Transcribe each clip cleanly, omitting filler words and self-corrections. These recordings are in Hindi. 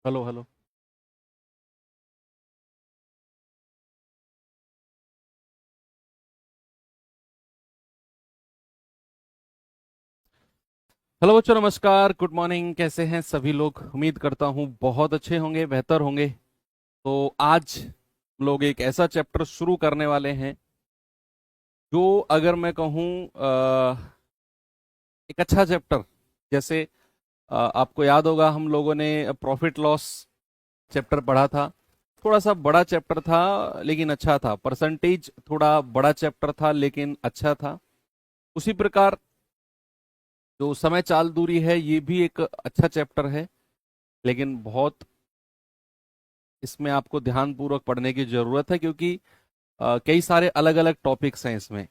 Hello hello. हेलो बच्चों, नमस्कार, गुड मॉर्निंग। कैसे हैं सभी लोग? उम्मीद करता हूँ बहुत अच्छे होंगे, बेहतर होंगे। तो आज हम लोग एक ऐसा चैप्टर शुरू करने वाले हैं जो, अगर मैं कहूँ, एक अच्छा चैप्टर। जैसे आपको याद होगा, हम लोगों ने प्रॉफिट लॉस चैप्टर पढ़ा था। थोड़ा सा बड़ा चैप्टर था लेकिन अच्छा था। परसेंटेज थोड़ा बड़ा चैप्टर था लेकिन अच्छा था। उसी प्रकार जो समय चाल दूरी है, ये भी एक अच्छा चैप्टर है, लेकिन बहुत इसमें आपको ध्यानपूर्वक पढ़ने की जरूरत है, क्योंकि कई सारे अलग अलग टॉपिक्स हैं इसमें।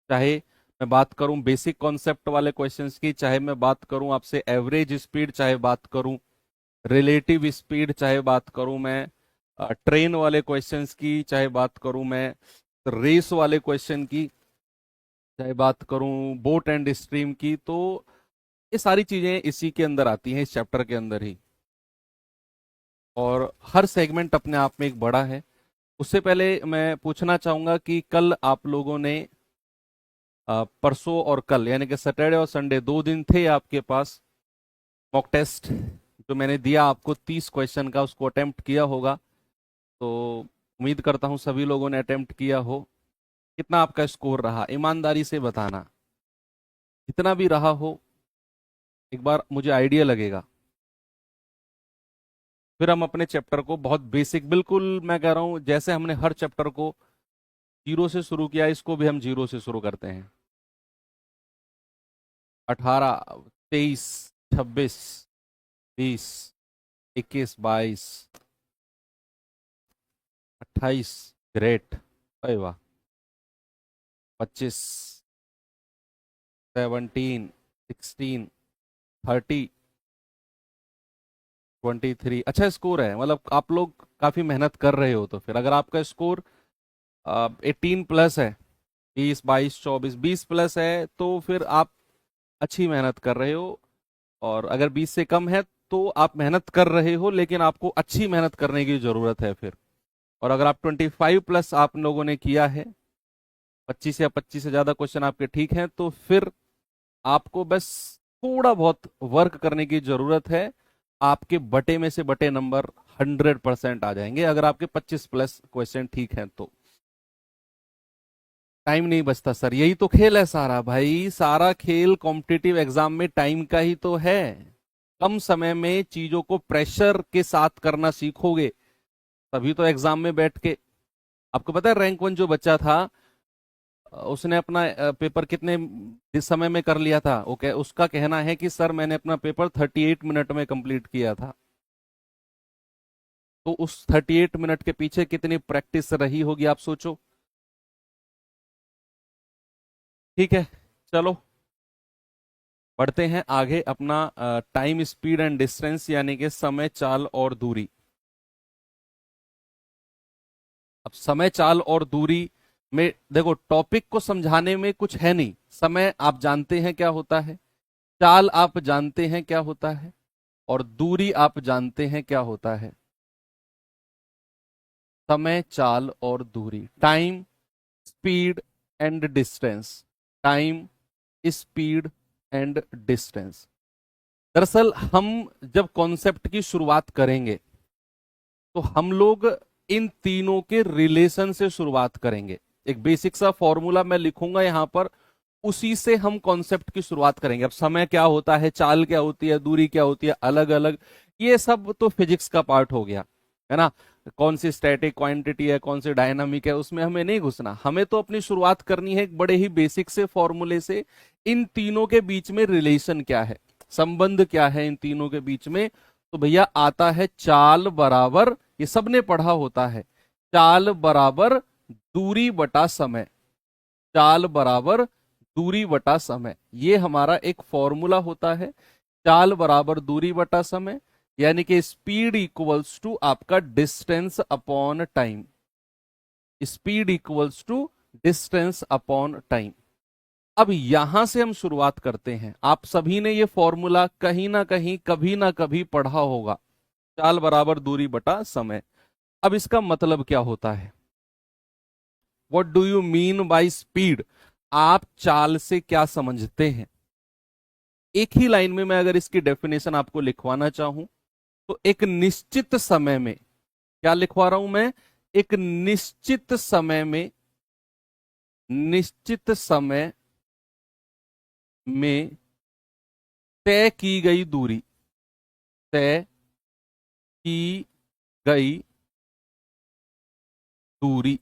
चाहे मैं बात करूं बेसिक कॉन्सेप्ट वाले क्वेश्चंस की, चाहे मैं बात करूं आपसे एवरेज स्पीड, चाहे बात करूं रिलेटिव स्पीड, चाहे बात करूं मैं ट्रेन वाले क्वेश्चंस की, चाहे बात करूं मैं रेस वाले क्वेश्चन की, चाहे बात करूं बोट एंड स्ट्रीम की, तो ये सारी चीजें इसी के अंदर आती हैं, इस चैप्टर के अंदर ही। और हर सेगमेंट अपने आप में एक बड़ा है। उससे पहले मैं पूछना चाहूंगा कि कल आप लोगों ने परसों और कल, यानी कि सैटरडे और संडे, 2 दिन थे आपके पास। मॉक टेस्ट जो मैंने दिया आपको 30 क्वेश्चन का, उसको अटेम्प्ट किया होगा। तो उम्मीद करता हूं सभी लोगों ने अटेम्प्ट किया हो। कितना आपका स्कोर रहा, ईमानदारी से बताना। कितना भी रहा हो, एक बार मुझे आइडिया लगेगा। फिर हम अपने चैप्टर को बहुत बेसिक, बिल्कुल मैं कह रहा हूं जैसे हमने हर चैप्टर को जीरो से शुरू किया, इसको भी हम जीरो से शुरू करते हैं। 18, 23, 26, 20, 21, 22, 28, ग्रेट। अरे वाह। 25, 17, 16, 30, 23। अच्छा स्कोर है, मतलब आप लोग काफी मेहनत कर रहे हो। तो फिर अगर आपका स्कोर 18 प्लस है, 20, 22, 24, 20 प्लस है, तो फिर आप अच्छी मेहनत कर रहे हो। और अगर 20 से कम है तो आप मेहनत कर रहे हो, लेकिन आपको अच्छी मेहनत करने की जरूरत है फिर। और अगर आप 25 प्लस आप लोगों ने किया है, 25 या 25 से ज्यादा क्वेश्चन आपके ठीक हैं, तो फिर आपको बस थोड़ा बहुत वर्क करने की जरूरत है। आपके बटे में से बटे नंबर 100% आ जाएंगे, अगर आपके 25 प्लस क्वेश्चन ठीक हैं तो। टाइम नहीं बचता सर, यही तो खेल है सारा भाई। सारा खेल कॉम्पिटिटिव एग्जाम में टाइम का ही तो है। कम समय में चीजों को प्रेशर के साथ करना सीखोगे, तभी तो एग्जाम में बैठ के। आपको पता है रैंक 1 जो बच्चा था, उसने अपना पेपर कितने समय में कर लिया था? उसका कहना है कि सर मैंने अपना पेपर 38 मिनट में कंप्लीट किया था। तो उस 38 मिनट के पीछे कितनी प्रैक्टिस रही होगी, आप सोचो। ठीक है, चलो बढ़ते हैं आगे। अपना टाइम, स्पीड एंड डिस्टेंस, यानी कि समय चाल और दूरी। अब समय चाल और दूरी में देखो, टॉपिक को समझाने में कुछ है नहीं। समय आप जानते हैं क्या होता है, चाल आप जानते हैं क्या होता है, और दूरी आप जानते हैं क्या होता है। समय, चाल और दूरी, time, speed and distance. Time, speed and distance. दरअसल हम जब कॉन्सेप्ट की शुरुआत करेंगे, तो हम लोग इन तीनों के रिलेशन से शुरुआत करेंगे। एक बेसिक सा फॉर्मूला मैं लिखूंगा यहां पर, उसी से हम कॉन्सेप्ट की शुरुआत करेंगे। अब समय क्या होता है, चाल क्या होती है, दूरी क्या होती है, अलग अलग, ये सब तो फिजिक्स का पार्ट हो गया, है ना। कौन सी स्टैटिक क्वांटिटी है, कौन सी डायनामिक है, उसमें हमें नहीं घुसना। हमें तो अपनी शुरुआत करनी है एक बड़े ही बेसिक से फॉर्मूले से। इन तीनों के बीच में रिलेशन क्या है, संबंध क्या है इन तीनों के बीच में? तो भैया आता है चाल बराबर, ये सबने पढ़ा होता है, चाल बराबर दूरी बटा समय। चाल बराबर दूरी बटा समय, ये हमारा एक फॉर्मूला होता है। चाल बराबर दूरी बटा समय, यानी कि स्पीड इक्वल्स टू आपका distance upon time. Speed equals to distance upon time. अब यहां से हम शुरुआत करते हैं। आप सभी ने ये फॉर्मूला कहीं ना कहीं, कभी ना कभी पढ़ा होगा। चाल बराबर दूरी बटा समय। अब इसका मतलब क्या होता है? What do you mean by speed? आप चाल से क्या समझते हैं? एक ही लाइन में मैं अगर इसकी डेफिनेशन आपको लिखवाना चाहूं तो एक निश्चित समय में, क्या लिखवा रहा हूं मैं? एक निश्चित समय में, निश्चित समय में तय की गई दूरी, तय की गई दूरी,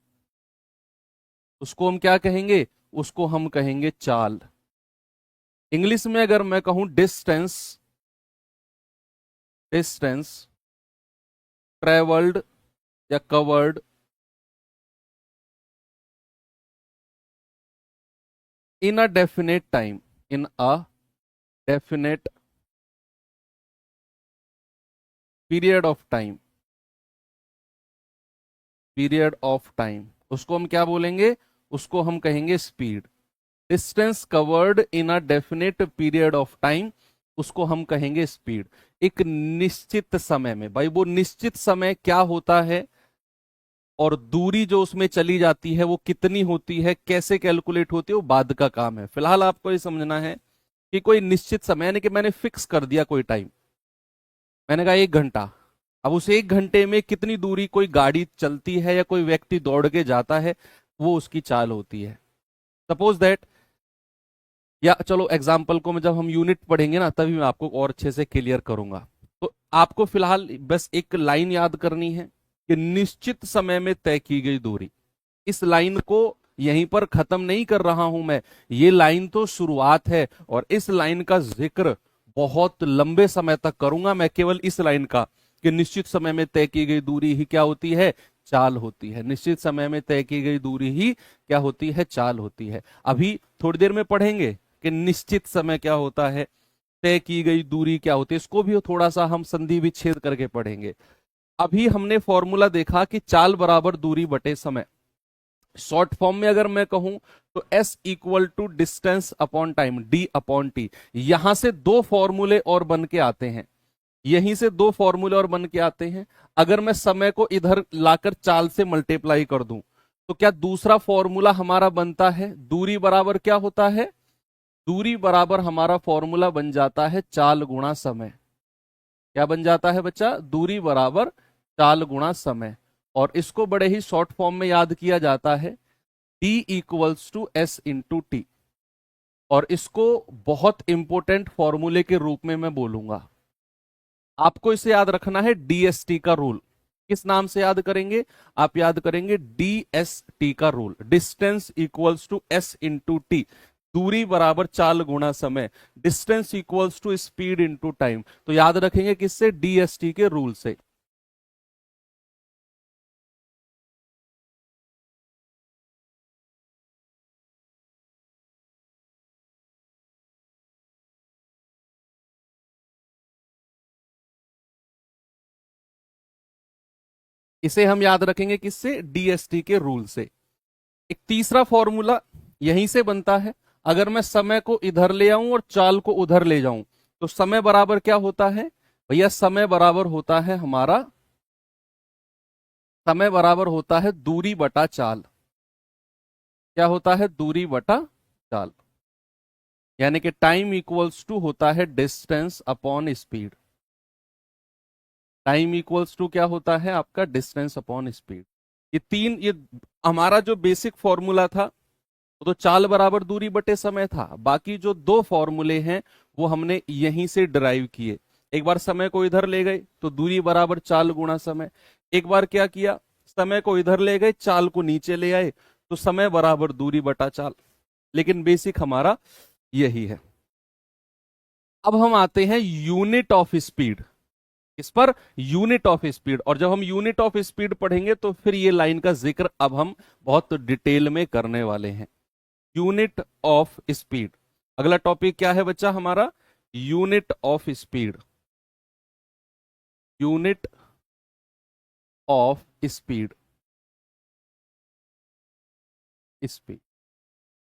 उसको हम क्या कहेंगे? उसको हम कहेंगे चाल। इंग्लिश में अगर मैं कहूं डिस्टेंस, डिस्टेंस ट्रेवल्ड या covered in a definite time, in a definite period of time, period of time, उसको हम क्या बोलेंगे? उसको हम कहेंगे speed. Distance covered in a definite period of time, उसको हम कहेंगे स्पीड। एक निश्चित समय में, भाई वो निश्चित समय क्या होता है और दूरी जो उसमें चली जाती है वो कितनी होती है, कैसे कैलकुलेट होती है, वो बाद का काम है। फिलहाल आपको ये समझना है कि कोई निश्चित समय, यानी कि मैंने फिक्स कर दिया कोई टाइम, मैंने कहा 1 घंटा। अब उस 1 घंटे में कितनी दूरी कोई गाड़ी चलती है या कोई व्यक्ति दौड़ के जाता है, वो उसकी चाल होती है। सपोज दैट, या चलो एग्जाम्पल को मैं जब हम यूनिट पढ़ेंगे ना तभी मैं आपको और अच्छे से क्लियर करूंगा। तो आपको फिलहाल बस एक लाइन याद करनी है कि निश्चित समय में तय की गई दूरी। इस लाइन को यहीं पर खत्म नहीं कर रहा हूं मैं, ये लाइन तो शुरुआत है और इस लाइन का जिक्र बहुत लंबे समय तक करूंगा मैं, केवल इस लाइन का, कि निश्चित समय में तय की गई दूरी ही क्या होती है? चाल होती है। निश्चित समय में तय की गई दूरी ही क्या होती है? चाल होती है। अभी थोड़ी देर में पढ़ेंगे कि निश्चित समय क्या होता है, तय की गई दूरी क्या होती है, इसको भी थोड़ा सा हम संधि विच्छेद करके पढ़ेंगे। अभी हमने फॉर्मूला देखा कि चाल बराबर दूरी बटे समय। शॉर्ट फॉर्म में अगर मैं कहूं तो S equal to distance upon time, D upon T. यहां से दो फॉर्मूले और बन के आते हैं, यहीं से दो फॉर्मूले और बन के आते हैं। अगर मैं समय को इधर लाकर चाल से मल्टीप्लाई कर दूं तो क्या दूसरा फॉर्मूला हमारा बनता है? दूरी बराबर क्या होता है? दूरी बराबर हमारा फॉर्मूला बन जाता है चाल गुणा समय। क्या बन जाता है बच्चा? दूरी बराबर चाल गुणा समय। और इसको बड़े ही शॉर्ट फॉर्म में याद किया जाता है, D equals to S into T. और इसको बहुत इंपॉर्टेंट फॉर्मूले के रूप में मैं बोलूंगा। आपको इसे याद रखना है, DST का रूल। किस नाम से याद करेंगे? आप याद करेंगे DST का rule, distance equals to S into T. दूरी बराबर चाल गुणा समय, distance equals to speed into time. तो याद रखेंगे किससे? DST के रूल से। इसे हम याद रखेंगे किससे? DST के रूल से। एक तीसरा फॉर्मूला यहीं से बनता है। अगर मैं समय को इधर ले आऊं और चाल को उधर ले जाऊं तो समय बराबर क्या होता है भैया? समय बराबर होता है हमारा, समय बराबर होता है दूरी बटा चाल। क्या होता है? दूरी बटा चाल। यानी कि टाइम इक्वल्स टू होता है distance upon speed. Time equals to क्या होता है आपका? Distance upon speed. ये तीन, ये हमारा जो बेसिक फॉर्मूला था वो तो चाल बराबर दूरी बटे समय था। बाकी जो दो फॉर्मूले हैं वो हमने यहीं से डिराइव किए। एक बार समय को इधर ले गए तो दूरी बराबर चाल गुणा समय। एक बार क्या किया? समय को इधर ले गए, चाल को नीचे ले आए, तो समय बराबर दूरी बटा चाल। लेकिन बेसिक हमारा यही है। अब हम आते हैं यूनिट ऑफ स्पीड। इस पर यूनिट ऑफ स्पीड, और जब हम यूनिट ऑफ स्पीड पढ़ेंगे तो फिर ये लाइन का जिक्र अब हम बहुत डिटेल में करने वाले हैं। यूनिट ऑफ स्पीड, अगला टॉपिक क्या है बच्चा हमारा? Unit of speed. Unit of speed, speed.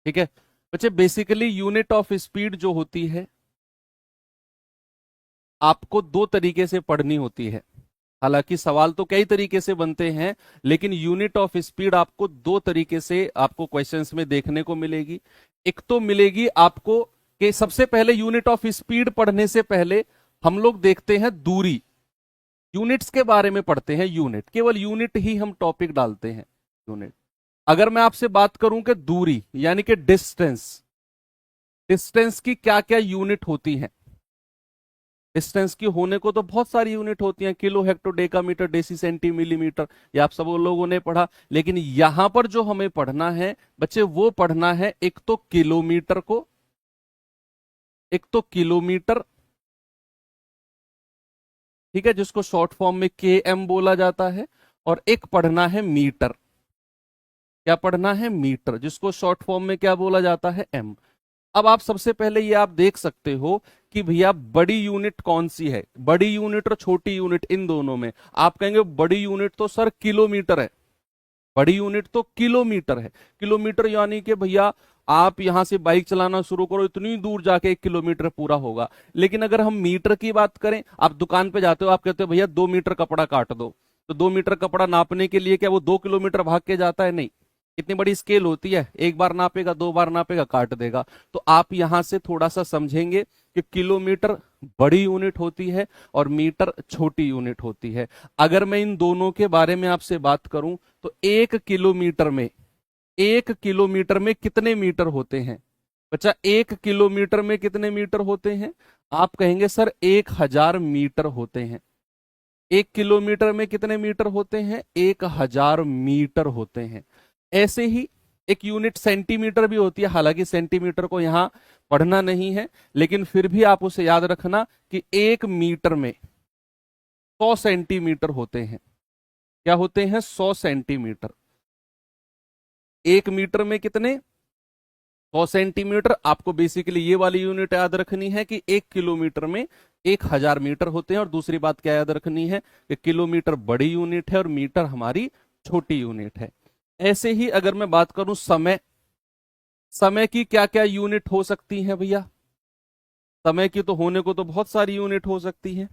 ठीक है बच्चे, बेसिकली यूनिट ऑफ स्पीड जो होती है आपको दो तरीके से पढ़नी होती है। हालांकि सवाल तो कई तरीके से बनते हैं, लेकिन यूनिट ऑफ स्पीड आपको दो तरीके से आपको क्वेश्चंस में देखने को मिलेगी। एक तो मिलेगी आपको कि सबसे पहले यूनिट ऑफ स्पीड पढ़ने से पहले हम लोग देखते हैं दूरी, यूनिट्स के बारे में पढ़ते हैं, यूनिट, केवल यूनिट ही हम टॉपिक डालते हैं, यूनिट। अगर मैं आपसे बात करूं कि दूरी यानी कि डिस्टेंस, डिस्टेंस की क्या क्या यूनिट होती हैं? डिस्टेंस की होने को तो बहुत सारी यूनिट होती हैं, kilo, hecto, decametre, deci, centi, millimetre, ये आप सब लोगों ने पढ़ा। लेकिन यहां पर जो हमें पढ़ना है बच्चे, वो पढ़ना है एक तो किलोमीटर को, एक तो किलोमीटर, ठीक है, जिसको शॉर्ट फॉर्म में KM बोला जाता है, और एक पढ़ना है मीटर। क्या पढ़ना है? मीटर, जिसको शॉर्ट फॉर्म में क्या बोला जाता है? M। अब आप सबसे पहले ये आप देख सकते हो कि भैया बड़ी यूनिट कौन सी है, बड़ी यूनिट और छोटी यूनिट, इन दोनों में आप कहेंगे बड़ी यूनिट तो सर किलोमीटर है, बड़ी यूनिट तो किलोमीटर है। किलोमीटर यानी कि भैया आप यहां से बाइक चलाना शुरू करो, इतनी दूर जाके 1 किलोमीटर पूरा होगा। लेकिन अगर हम मीटर की बात करें, आप दुकान पे जाते हो, आप कहते हो भैया 2 मीटर कपड़ा काट दो, तो 2 मीटर कपड़ा नापने के लिए क्या वो 2 किलोमीटर भाग के जाता है? नहीं, इतनी बड़ी स्केल होती है, एक बार नापेगा, 2 बार नापेगा, काट देगा। तो आप यहां से थोड़ा सा समझेंगे कि किलोमीटर बड़ी यूनिट होती है और मीटर छोटी यूनिट होती है। अगर मैं इन दोनों के बारे में आपसे बात करूं तो 1 किलोमीटर में, 1 किलोमीटर में कितने मीटर होते हैं बच्चा? 1 किलोमीटर में कितने मीटर होते हैं? आप कहेंगे सर 1000 मीटर होते हैं। 1 किलोमीटर में कितने मीटर होते हैं? 1000 मीटर होते हैं। ऐसे ही एक यूनिट सेंटीमीटर भी होती है, हालांकि सेंटीमीटर को यहां पढ़ना नहीं है, लेकिन फिर भी आप उसे याद रखना कि 1 मीटर में 100 सेंटीमीटर होते हैं। क्या होते हैं? 100 सेंटीमीटर। 1 मीटर में कितने? 100 सेंटीमीटर। आपको बेसिकली ये वाली यूनिट याद रखनी है कि 1 किलोमीटर में 1000 मीटर होते हैं। और दूसरी बात क्या याद रखनी है कि किलोमीटर बड़ी यूनिट है और मीटर हमारी छोटी यूनिट है। ऐसे ही अगर मैं बात करूं समय, समय की क्या क्या यूनिट हो सकती है भैया? समय की तो होने को तो बहुत सारी यूनिट हो सकती है,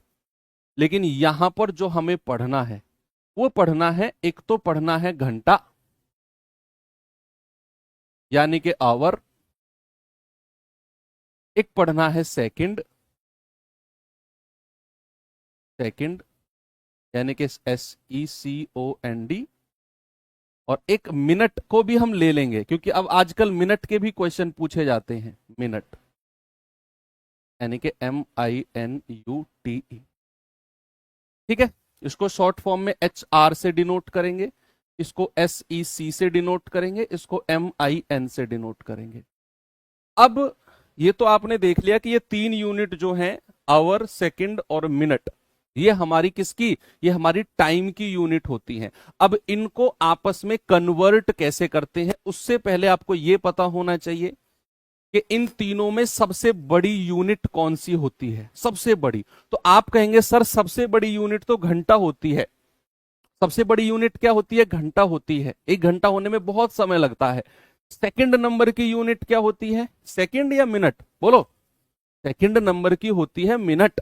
लेकिन यहां पर जो हमें पढ़ना है वो पढ़ना है, एक तो पढ़ना है घंटा यानी कि आवर, एक पढ़ना है सेकंड, सेकंड यानी कि SECOND, और एक मिनट को भी हम ले लेंगे क्योंकि अब आजकल मिनट के भी क्वेश्चन पूछे जाते हैं। मिनट यानी कि MINUTE, ठीक है। इसको शॉर्ट फॉर्म में HR से डिनोट करेंगे, इसको SEC से डिनोट करेंगे, इसको MIN से डिनोट करेंगे। अब ये तो आपने देख लिया कि ये 3 यूनिट जो हैं, आवर, सेकंड और मिनट, ये हमारी किसकी? ये हमारी टाइम की यूनिट होती हैं। अब इनको आपस में कन्वर्ट कैसे करते हैं, उससे पहले आपको ये पता होना चाहिए कि इन तीनों में सबसे बड़ी यूनिट कौन सी होती है? सबसे बड़ी, तो आप कहेंगे सर सबसे बड़ी यूनिट तो घंटा होती है। सबसे बड़ी यूनिट क्या होती है? घंटा होती है। 1 घंटा होने में बहुत समय लगता है। सेकंड नंबर की यूनिट क्या होती है? सेकंड या मिनट? बोलो। सेकंड नंबर की होती है मिनट।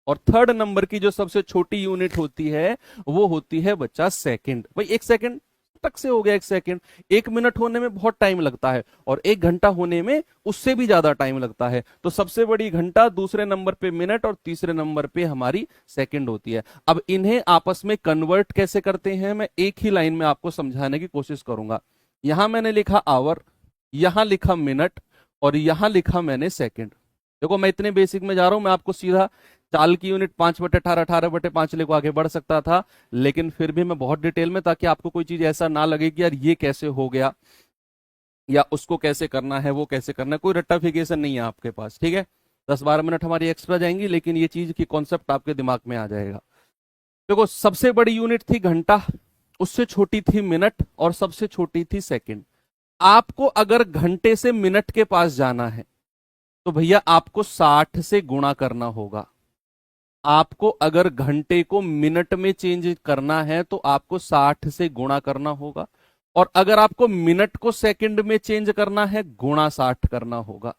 और थर्ड नंबर की जो सबसे छोटी यूनिट होती है वो होती है बच्चा सेकंड। भाई 1 सेकंड टक से हो गया 1 सेकंड। 1 मिनट होने में बहुत टाइम लगता है और 1 घंटा होने में उससे भी ज्यादा टाइम लगता है। तो सबसे बड़ी घंटा, दूसरे नंबर पे मिनट और तीसरे नंबर पे हमारी सेकंड होती है। अब इन्हें आपस में कन्वर्ट कैसे करते हैं, मैं एक ही लाइन में आपको समझाने की कोशिश करूंगा। यहां मैंने लिखा आवर, यहां लिखा मिनट और यहां लिखा मैंने सेकंड। देखो मैं इतने बेसिक में जा रहा हूं, मैं आपको सीधा चाल की यूनिट 5/18, 18/5 लेकर आगे बढ़ सकता था, लेकिन फिर भी मैं बहुत डिटेल में, ताकि आपको कोई चीज ऐसा ना लगे कि यार ये कैसे हो गया या उसको कैसे करना है, वो कैसे करना है, कोई रट्टाफिकेशन नहीं है आपके पास, ठीक है। 10-12 मिनट हमारी एक्स्ट्रा जाएंगी, लेकिन ये चीज की कॉन्सेप्ट आपके दिमाग में आ जाएगा। देखो सबसे बड़ी यूनिट थी घंटा, उससे छोटी थी मिनट और सबसे छोटी थी सेकंड। आपको अगर घंटे से मिनट के पास जाना है तो भैया आपको 60 से गुणा करना होगा। आपको अगर घंटे को मिनट में चेंज करना है तो आपको 60 से गुणा करना होगा, और अगर आपको मिनट को सेकंड में चेंज करना है, गुणा 60 करना होगा।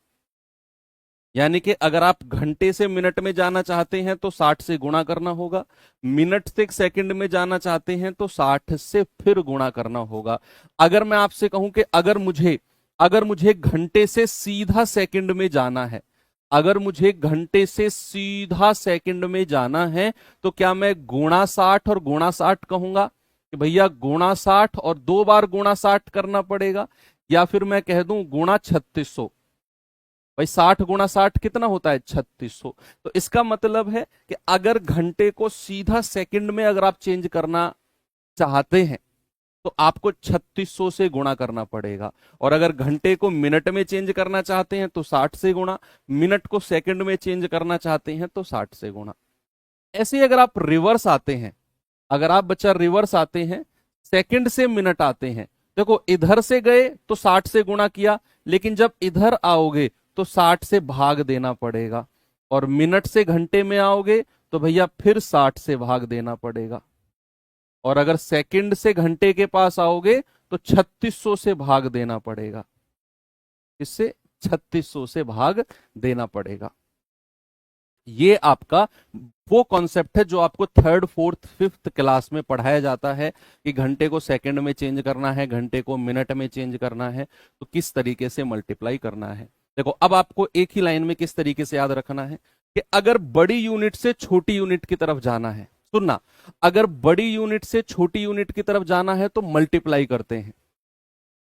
यानी कि अगर आप घंटे से मिनट में जाना चाहते हैं तो 60 से गुणा करना होगा, मिनट से सेकंड में जाना चाहते हैं तो 60 से फिर गुणा करना होगा। अगर मैं आपसे कहूं कि अगर मुझे घंटे से सीधा सेकंड में जाना है, अगर मुझे घंटे से सीधा सेकंड में जाना है, तो क्या मैं गुणा 60 और गुणा 60 कहूंगा कि भैया गुणा 60 और 2 बार गुणा 60 करना पड़ेगा, या फिर मैं कह दूं गुणा 3600? भाई 60 गुणा 60 कितना होता है? 3600। तो इसका मतलब है कि अगर घंटे को सीधा सेकंड में अगर आप चेंज करना चाहते हैं तो आपको 3600 से गुणा करना पड़ेगा, और अगर घंटे को मिनट में चेंज करना चाहते हैं तो 60 से गुणा, मिनट को सेकंड में चेंज करना चाहते हैं तो 60 से गुणा। ऐसे ही अगर आप रिवर्स आते हैं, अगर आप बच्चा रिवर्स आते हैं, सेकंड से मिनट आते हैं, देखो इधर से गए तो 60 से गुणा किया, लेकिन जब इधर आओगे तो 60 से भाग देना पड़ेगा, और मिनट से घंटे में आओगे तो भैया फिर 60 से भाग देना पड़ेगा, और अगर सेकंड से घंटे के पास आओगे तो 3600 से भाग देना पड़ेगा। इससे 3600 से भाग देना पड़ेगा। ये आपका वो कॉन्सेप्ट है जो आपको थर्ड फोर्थ फिफ्थ क्लास में पढ़ाया जाता है कि घंटे को सेकंड में चेंज करना है, घंटे को मिनट में चेंज करना है, तो किस तरीके से मल्टीप्लाई करना है। देखो अब आपको एक ही लाइन में किस तरीके से याद रखना है कि अगर बड़ी यूनिट से छोटी यूनिट की तरफ जाना है, सुनना, अगर बड़ी यूनिट से छोटी यूनिट की तरफ जाना है तो मल्टीप्लाई करते हैं,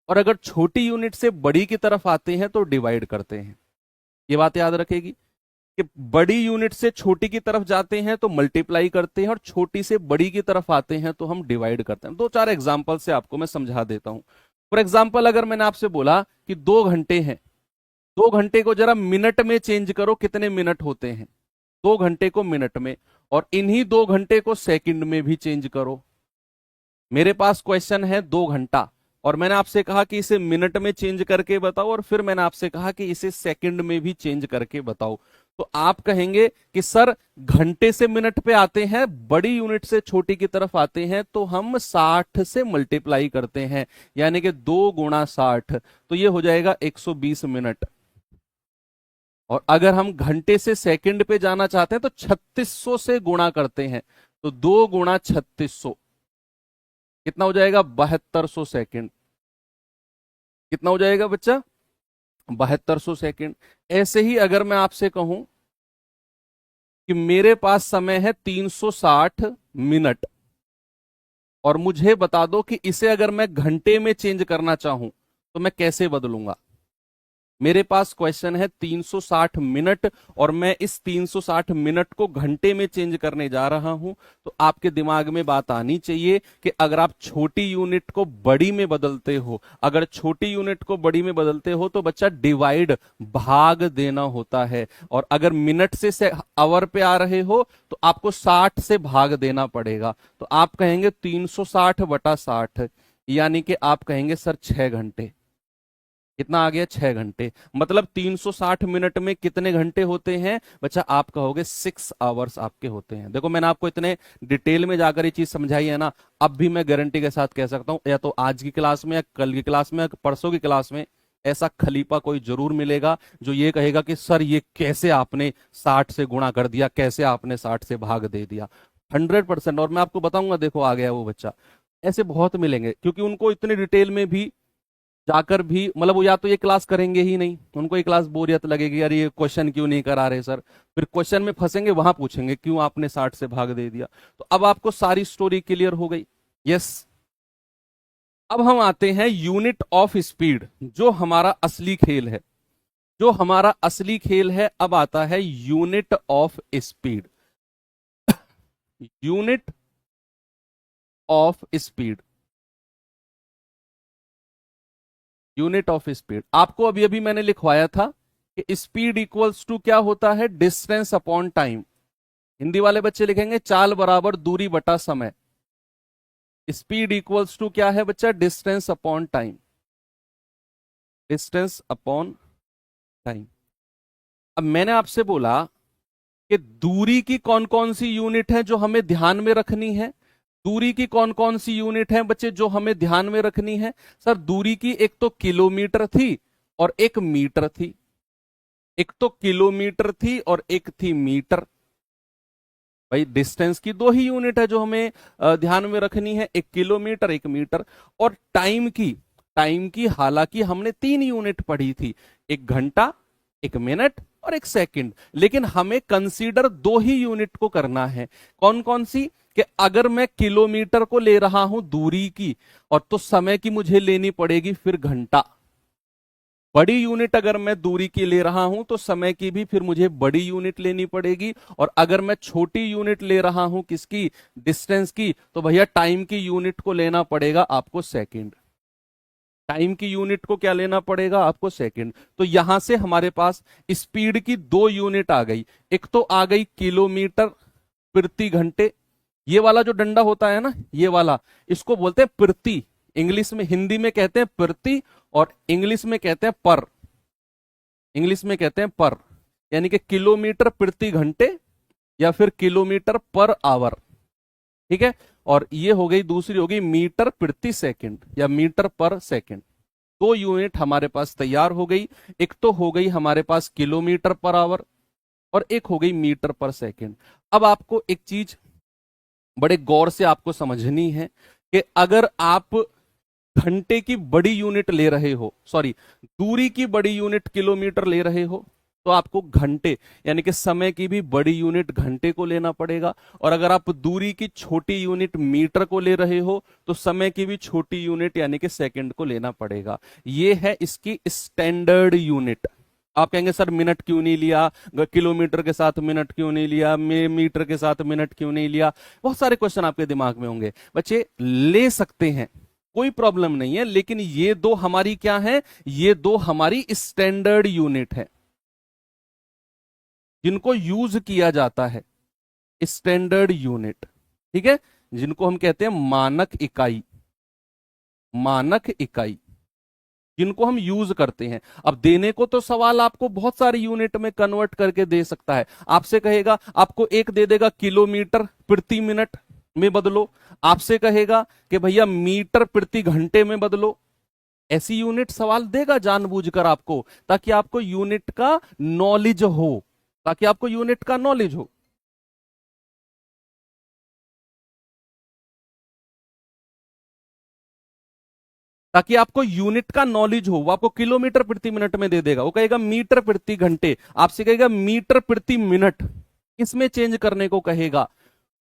और अगर छोटी यूनिट से बड़ी की तरफ आते हैं तो डिवाइड करते हैं। ये बात याद रखेगी कि बड़ी यूनिट से छोटी की तरफ जाते हैं तो मल्टीप्लाई करते हैं, और छोटी से बड़ी की तरफ आते हैं तो हम डिवाइड करते हैं। 2-4 एग्जाम्पल से आपको मैं समझा देता हूं। फॉर एग्जाम्पल, अगर मैंने आपसे बोला कि 2 घंटे हैं, 2 घंटे को जरा मिनट में चेंज करो, कितने मिनट होते हैं? 2 घंटे को मिनट में, और इन्हीं 2 घंटे को सेकंड में भी चेंज करो। मेरे पास क्वेश्चन है 2 घंटा, और मैंने आपसे कहा कि इसे मिनट में चेंज करके बताओ, और फिर मैंने आपसे कहा कि इसे सेकंड में भी चेंज करके बताओ। तो आप कहेंगे कि सर घंटे से मिनट पे आते हैं, बड़ी यूनिट से छोटी की तरफ आते हैं तो हम 60 से मल्टीप्लाई करते हैं, यानी कि 2 गुणा 60, तो ये हो जाएगा 120 मिनट। और अगर हम घंटे से सेकंड पे जाना चाहते हैं तो 3600 से गुणा करते हैं, तो 2 गुणा 3600 कितना हो जाएगा? 7200 सेकंड। कितना हो जाएगा बच्चा? 7200 सेकंड। ऐसे ही अगर मैं आपसे कहूं कि मेरे पास समय है 360 मिनट, और मुझे बता दो कि इसे अगर मैं घंटे में चेंज करना चाहूं तो मैं कैसे बदलूंगा। मेरे पास क्वेश्चन है 360 मिनट, और मैं इस 360 मिनट को घंटे में चेंज करने जा रहा हूं, तो आपके दिमाग में बात आनी चाहिए कि अगर आप छोटी यूनिट को बड़ी में बदलते हो, अगर छोटी यूनिट को बड़ी में बदलते हो तो बच्चा डिवाइड, भाग देना होता है, और अगर मिनट से आवर पे आ रहे हो तो आपको 60 से भाग देना पड़ेगा। तो आप कहेंगे 360 बटा 60, यानी कि आप कहेंगे सर 6 घंटे। कितना आ गया? 6 घंटे। मतलब 360 मिनट में कितने घंटे होते हैं बच्चा? आप कहोगे 6 आवर्स आपके होते हैं। देखो मैंने आपको इतने डिटेल में जाकर ये चीज समझाई है ना, अब भी मैं गारंटी के साथ कह सकता हूं या तो आज की क्लास में, या कल की क्लास में, या परसों की क्लास में ऐसा खलीफा कोई जरूर मिलेगा जो ये कहेगा कि सर ये कैसे आपने 60 से गुणा कर दिया, कैसे आपने 60 से भाग दे दिया। 100%। और मैं आपको बताऊंगा, देखो आ गया वो बच्चा। ऐसे बहुत मिलेंगे, क्योंकि उनको इतने डिटेल में भी जाकर भी, मतलब वो या तो ये क्लास करेंगे ही नहीं, उनको ये क्लास बोरियत लगेगी, अरे ये क्वेश्चन क्यों नहीं करा रहे सर, फिर क्वेश्चन में फंसेंगे, वहां पूछेंगे क्यों आपने 60 से भाग दे दिया। तो अब आपको सारी स्टोरी क्लियर हो गई। यस। अब हम आते हैं यूनिट ऑफ स्पीड, जो हमारा असली खेल है, जो हमारा असली खेल है। अब आता है unit of speed. Unit of speed, unit of speed आपको अभी अभी मैंने लिखवाया था कि स्पीड इक्वल्स टू क्या होता है? Distance upon time. हिंदी वाले बच्चे लिखेंगे चाल बराबर दूरी बटा समय। स्पीड इक्वल्स टू क्या है बच्चा? Distance upon time. Distance upon time. अब मैंने आपसे बोला कि दूरी की कौन कौन सी यूनिट है जो हमें ध्यान में रखनी है। दूरी की कौन कौन सी यूनिट है बच्चे जो हमें ध्यान में रखनी है? सर दूरी की एक तो किलोमीटर थी और एक मीटर थी। एक तो किलोमीटर थी और एक थी मीटर। भाई डिस्टेंस की दो ही यूनिट है जो हमें ध्यान में रखनी है, एक किलोमीटर एक मीटर। और टाइम की हालांकि हमने 3 यूनिट पढ़ी थी, एक घंटा, एक मिनट और एक सेकंड, लेकिन हमें कंसीडर दो ही यूनिट को करना है। कौन कौन सी? कि अगर मैं किलोमीटर को ले रहा हूं दूरी की, और तो समय की मुझे लेनी पड़ेगी फिर घंटा। बड़ी यूनिट अगर मैं दूरी की ले रहा हूं तो समय की भी फिर मुझे बड़ी यूनिट लेनी पड़ेगी। और अगर मैं छोटी यूनिट ले रहा हूं किसकी? डिस्टेंस की, तो भैया टाइम की यूनिट को लेना पड़ेगा आपको सेकंड। टाइम की यूनिट को क्या लेना पड़ेगा आपको? सेकंड। तो यहां से हमारे पास स्पीड की दो यूनिट आ गई। एक तो आ गई किलोमीटर प्रति घंटे, ये वाला जो डंडा होता है ना, ये वाला, इसको बोलते हैं प्रति। इंग्लिश में, हिंदी में कहते हैं प्रति, और इंग्लिश में कहते हैं पर। इंग्लिश में कहते हैं पर, यानी कि किलोमीटर प्रति घंटे या फिर किलोमीटर पर आवर। ठीक है। और ये हो गई, दूसरी हो गई मीटर प्रति सेकंड या मीटर पर सेकंड। दो यूनिट हमारे पास तैयार हो गई। एक तो हो गई हमारे पास किलोमीटर पर आवर, और एक हो गई मीटर पर सेकंड। अब आपको एक चीज बड़े गौर से आपको समझनी है कि अगर आप घंटे की बड़ी यूनिट ले रहे हो, सॉरी, दूरी की बड़ी यूनिट किलोमीटर ले रहे हो, तो आपको घंटे यानी कि समय की भी बड़ी यूनिट घंटे को लेना पड़ेगा। और अगर आप दूरी की छोटी यूनिट मीटर को ले रहे हो तो समय की भी छोटी यूनिट यानी कि सेकंड को लेना पड़ेगा। ये है इसकी स्टैंडर्ड यूनिट। आप कहेंगे सर मिनट क्यों नहीं लिया, किलोमीटर के साथ मिनट क्यों नहीं लिया, मीटर के साथ मिनट क्यों नहीं लिया? बहुत सारे क्वेश्चन आपके दिमाग में होंगे। बच्चे ले सकते हैं, कोई प्रॉब्लम नहीं है, लेकिन ये दो हमारी क्या है? ये दो हमारी स्टैंडर्ड यूनिट है जिनको यूज किया जाता है, स्टैंडर्ड यूनिट। ठीक है, जिनको हम कहते हैं मानक इकाई। मानक इकाई जिनको हम यूज करते हैं। अब देने को तो सवाल आपको बहुत सारी यूनिट में कन्वर्ट करके दे सकता है। आपसे कहेगा, आपको एक दे देगा किलोमीटर प्रति मिनट में बदलो, आपसे कहेगा कि भैया मीटर प्रति घंटे में बदलो। ऐसी यूनिट सवाल देगा जानबूझकर आपको, ताकि आपको यूनिट का नॉलेज हो, ताकि आपको यूनिट का नॉलेज हो। ताकि आपको यूनिट का नॉलेज हो। वो आपको किलोमीटर प्रति मिनट में दे देगा, वो कहेगा मीटर प्रति घंटे, आपसे कहेगा मीटर प्रति मिनट, इसमें चेंज करने को कहेगा।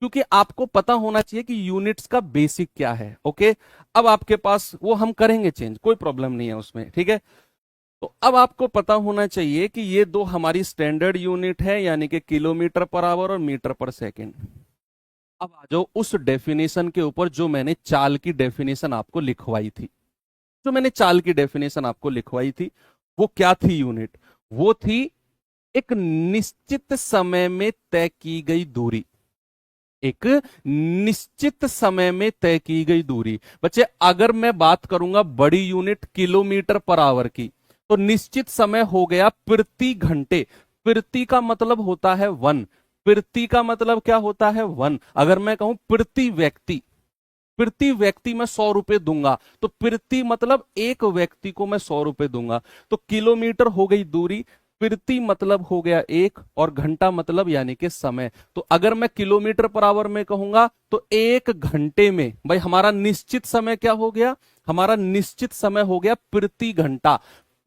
क्योंकि आपको पता होना चाहिए कि यूनिट्स का बेसिक क्या है। ओके, अब आपके पास वो हम करेंगे चेंज, कोई प्रॉब्लम नहीं है उसमें। ठीक है, तो अब आपको पता होना चाहिए कि ये दो हमारी स्टैंडर्ड यूनिट है, यानी कि किलोमीटर पर आवर और मीटर पर सेकेंड। अब आ जाओ उस डेफिनेशन के ऊपर जो मैंने चाल की डेफिनेशन आपको लिखवाई थी। जो मैंने चाल की डेफिनेशन आपको लिखवाई थी, वो क्या थी यूनिट? वो थी एक निश्चित समय में तय की गई दूरी। एक निश्चित समय में तय की गई दूरी। बच्चे अगर मैं बात करूंगा बड़ी यूनिट किलोमीटर पर आवर की, तो निश्चित समय हो गया प्रति घंटे। प्रति का मतलब होता है वन। प्रति का मतलब क्या होता है? वन। अगर मैं कहूं प्रति व्यक्ति, प्रति व्यक्ति मैं 100 रुपए दूंगा, तो प्रति मतलब एक व्यक्ति को मैं 100 रुपए दूंगा। तो किलोमीटर हो गई दूरी, प्रति मतलब हो गया एक, और घंटा मतलब यानी कि समय। तो अगर मैं किलोमीटर पर आवर में कहूंगा तो एक घंटे में, भाई हमारा निश्चित समय क्या हो गया? हमारा निश्चित समय हो गया प्रति घंटा।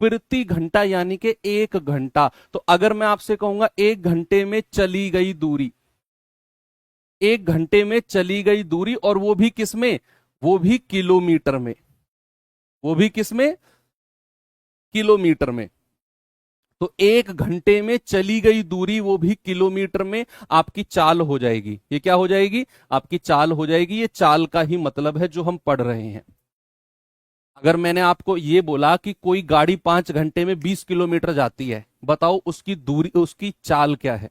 प्रति घंटा यानी कि एक घंटा। तो अगर मैं आपसे कहूंगा एक घंटे में चली गई दूरी, एक घंटे में चली गई दूरी, और वो भी किस में? वो भी किलोमीटर में। वो भी किस में? किलोमीटर में। तो एक घंटे में चली गई दूरी, वो भी किलोमीटर में, आपकी चाल हो जाएगी। ये क्या हो जाएगी? आपकी चाल हो जाएगी। ये चाल का ही मतलब है जो हम पढ़ रहे हैं। अगर मैंने आपको ये बोला कि कोई गाड़ी 5 घंटे में 20 किलोमीटर जाती है, बताओ उसकी दूरी, उसकी चाल क्या है?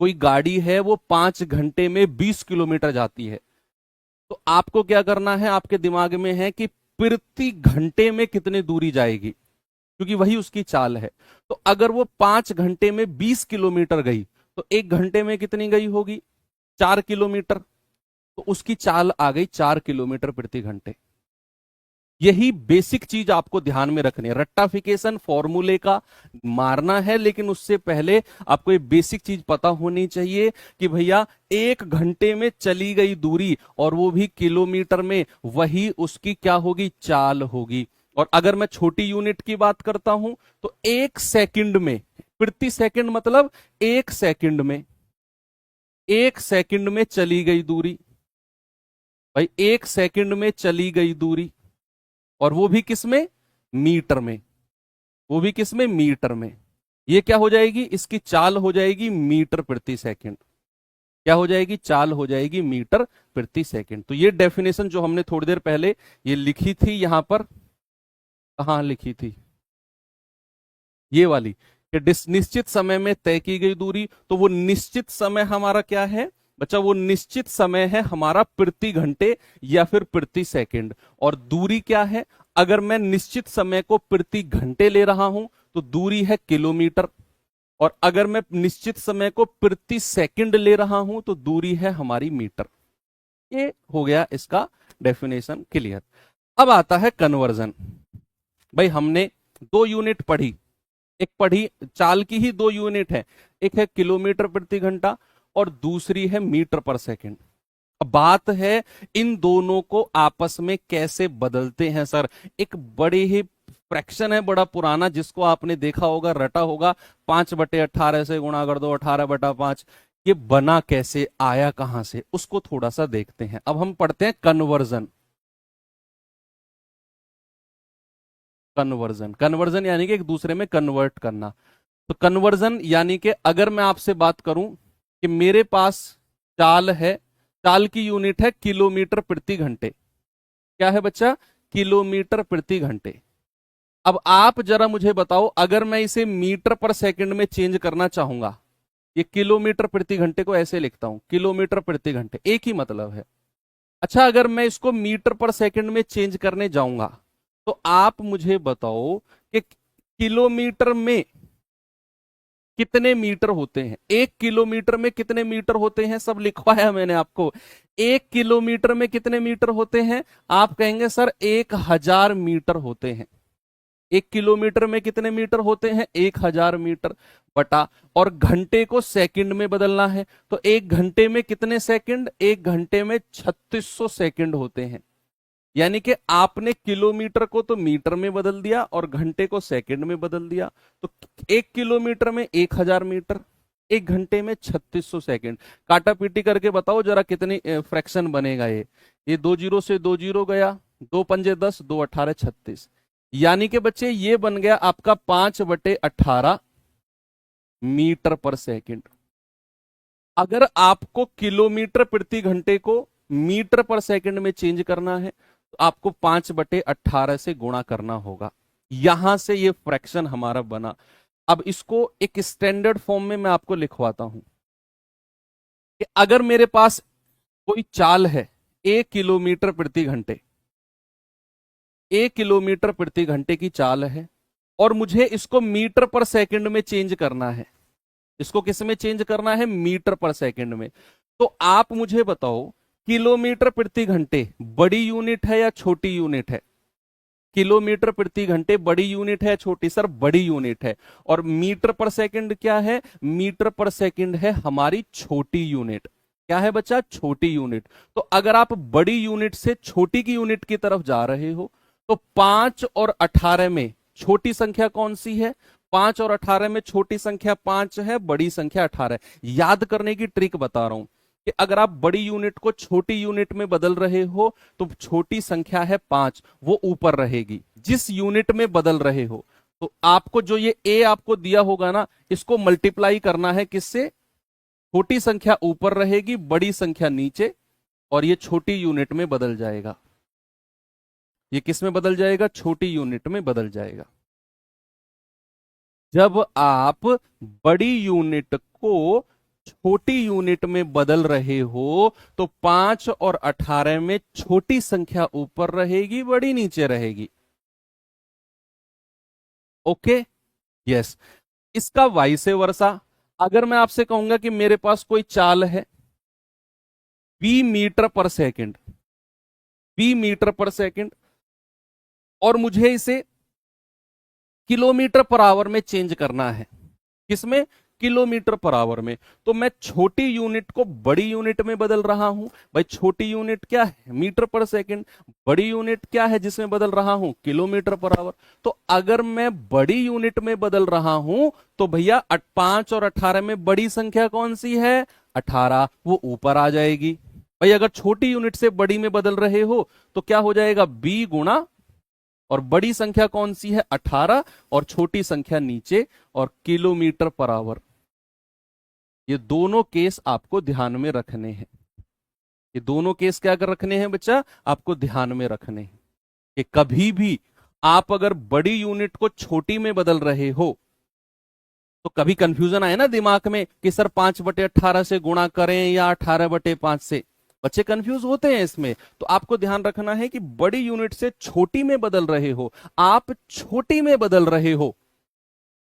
कोई गाड़ी है वो 5 घंटे में 20 किलोमीटर जाती है, तो आपको क्या करना है? आपके दिमाग में है कि प्रति घंटे में कितनी दूरी जाएगी, क्योंकि वही उसकी चाल है। तो अगर वो 5 घंटे में 20 किलोमीटर गई, तो एक घंटे में कितनी गई होगी? 4 किलोमीटर। तो उसकी चाल आ गई 4 किलोमीटर प्रति घंटे। यही बेसिक चीज आपको ध्यान में रखनी है। रट्टाफिकेशन फॉर्मूले का मारना है, लेकिन उससे पहले आपको ये बेसिक चीज पता होनी चाहिए कि भैया 1 घंटे में चली गई दूरी, और वो भी किलोमीटर में, वही उसकी क्या होगी, चाल होगी। और अगर मैं छोटी यूनिट की बात करता हूं तो 1 सेकंड में, प्रति सेकंड मतलब 1 सेकंड में, 1 सेकंड में चली गई दूरी भाई, 1 सेकंड में चली गई दूरी, और वो भी किस में, मीटर में, वो भी किस में, मीटर में। ये क्या हो जाएगी, इसकी चाल हो जाएगी मीटर प्रति सेकंड। क्या हो जाएगी, चाल हो जाएगी मीटर प्रति सेकंड। तो ये डेफिनेशन जो हमने थोड़ी देर पहले ये लिखी थी, यहां पर कहां लिखी थी, ये वाली, कि निश्चित समय में तय की गई दूरी, तो वो निश्चित समय हमारा क्या है बच्चा, वो निश्चित समय है हमारा प्रति घंटे या फिर प्रति सेकंड। और दूरी क्या है, अगर मैं निश्चित समय को प्रति घंटे ले रहा हूं तो दूरी है किलोमीटर, और अगर मैं निश्चित समय को प्रति सेकंड ले रहा हूं तो दूरी है हमारी मीटर। ये हो गया इसका डेफिनेशन क्लियर। अब आता है कन्वर्जन। भाई हमने 2 यूनिट पढ़ी, एक पढ़ी चाल की ही 2 यूनिट है, एक है किलोमीटर प्रति घंटा और दूसरी है मीटर पर सेकंड। अब बात है इन दोनों को आपस में कैसे बदलते हैं सर। एक बड़े ही फ्रैक्शन है, बड़ा पुराना, जिसको आपने देखा होगा, रटा होगा, 5/18 से गुणा कर दो, 18/5। ये बना कैसे, आया कहां से, उसको थोड़ा सा देखते हैं। अब हम पढ़ते हैं कन्वर्जन। कन्वर्जन, कन्वर्जन यानी कि एक दूसरे में कन्वर्ट करना। तो कन्वर्जन यानी कि अगर मैं आपसे बात करूं कि मेरे पास चाल है, चाल की यूनिट है किलोमीटर प्रति घंटे। क्या है बच्चा, किलोमीटर प्रति घंटे। अब आप जरा मुझे बताओ, अगर मैं इसे मीटर पर सेकंड में चेंज करना चाहूंगा, ये किलोमीटर प्रति घंटे को ऐसे लिखता हूं, किलोमीटर प्रति घंटे, एक ही मतलब है। अच्छा, अगर मैं इसको मीटर पर सेकंड में चेंज करने जाऊंगा तो आप मुझे बताओ कि किलोमीटर में कितने मीटर होते हैं, 1 किलोमीटर में कितने मीटर होते हैं, सब लिखवाया मैंने आपको। 1 किलोमीटर में कितने मीटर होते हैं, आप कहेंगे सर 1000 मीटर होते हैं। 1 किलोमीटर में कितने मीटर होते हैं, 1000 मीटर, बटा, और घंटे को सेकंड में बदलना है, तो 1 घंटे में कितने सेकंड, 1 घंटे में 3600 सेकंड होते हैं। यानी कि आपने किलोमीटर को तो मीटर में बदल दिया और घंटे को सेकंड में बदल दिया। तो 1 किलोमीटर में 1000 मीटर, 1 घंटे में 3600 सेकंड। काटा पीटी करके बताओ जरा कितनी फ्रैक्शन बनेगा ये 2 जीरो से 2 जीरो गया, 2 पंजे 10, 2 18 36। यानी कि बच्चे ये बन गया आपका 5/18 मीटर पर सेकंड। अगर आपको किलोमीटर प्रति घंटे को मीटर पर सेकंड में चेंज करना है तो आपको 5/18 से गुणा करना होगा। यहां से ये फ्रैक्शन हमारा बना। अब इसको एक स्टैंडर्ड फॉर्म में मैं आपको लिखवाता हूं कि अगर मेरे पास कोई चाल है 1 किलोमीटर प्रति घंटे, 1 किलोमीटर प्रति घंटे की चाल है, और मुझे इसको मीटर पर सेकंड में चेंज करना है। इसको किस में चेंज करना है, मीटर पर सेकंड में। तो आप मुझे बताओ, किलोमीटर प्रति घंटे बड़ी यूनिट है या छोटी यूनिट है? किलोमीटर प्रति घंटे बड़ी यूनिट है, छोटी? सर बड़ी यूनिट है। और मीटर पर सेकंड क्या है, मीटर पर सेकंड है हमारी छोटी यूनिट। क्या है बच्चा, छोटी यूनिट। तो अगर आप बड़ी यूनिट से छोटी की यूनिट की तरफ जा रहे हो तो 5 और 18 में छोटी संख्या कौन सी है? 5 और 18 में छोटी संख्या 5 है, बड़ी संख्या 18 है। याद करने की ट्रिक बता रहा हूं कि अगर आप बड़ी यूनिट को छोटी यूनिट में बदल रहे हो तो छोटी संख्या है 5, वो ऊपर रहेगी जिस यूनिट में बदल रहे हो। तो आपको जो ये ए आपको दिया होगा ना, इसको मल्टीप्लाई करना है किससे? छोटी संख्या ऊपर रहेगी, बड़ी संख्या नीचे, और ये छोटी यूनिट में बदल जाएगा। ये किस में बदल जाएगा? छोटी यूनिट में बदल जाएगा। जब आप बड़ी यूनिट को छोटी यूनिट में बदल रहे हो तो 5 और 18 में छोटी संख्या ऊपर रहेगी, बड़ी नीचे रहेगी। Okay, yes. इसका वाइसे वर्सा, अगर मैं आपसे कहूंगा कि मेरे पास कोई चाल है v मीटर पर सेकंड, v मीटर पर सेकंड, और मुझे इसे किलोमीटर पर आवर में चेंज करना है। किसमें? किलोमीटर पर आवर में। तो मैं छोटी यूनिट को बड़ी यूनिट में बदल रहा हूं। भाई छोटी यूनिट क्या है? मीटर पर सेकंड। बड़ी यूनिट क्या है जिसमें बदल रहा हूं? Kilometre per hour. तो अगर मैं बड़ी यूनिट में बदल रहा हूं तो भैया 5 और 18 में बड़ी संख्या कौन सी है? 18। वो ऊपर आ जाएगी। भाई अगर छोटी यूनिट से बड़ी में बदल रहे हो तो क्या हो जाएगा? b गुणा, और बड़ी संख्या कौन सी है? 18, और छोटी संख्या नीचे, और किलोमीटर पर आवर। ये दोनों केस आपको ध्यान में रखने हैं। ये दोनों केस क्या कर रखने हैं बच्चा? आपको ध्यान में रखने हैं कि कभी भी आप अगर बड़ी यूनिट को छोटी में बदल रहे हो तो कभी कंफ्यूजन आए ना दिमाग में कि सर 5/18 से गुणा करें या 18/5 से। बच्चे कंफ्यूज होते हैं इसमें। तो आपको ध्यान रखना है कि बड़ी यूनिट से छोटी में बदल रहे हो, आप छोटी में बदल रहे हो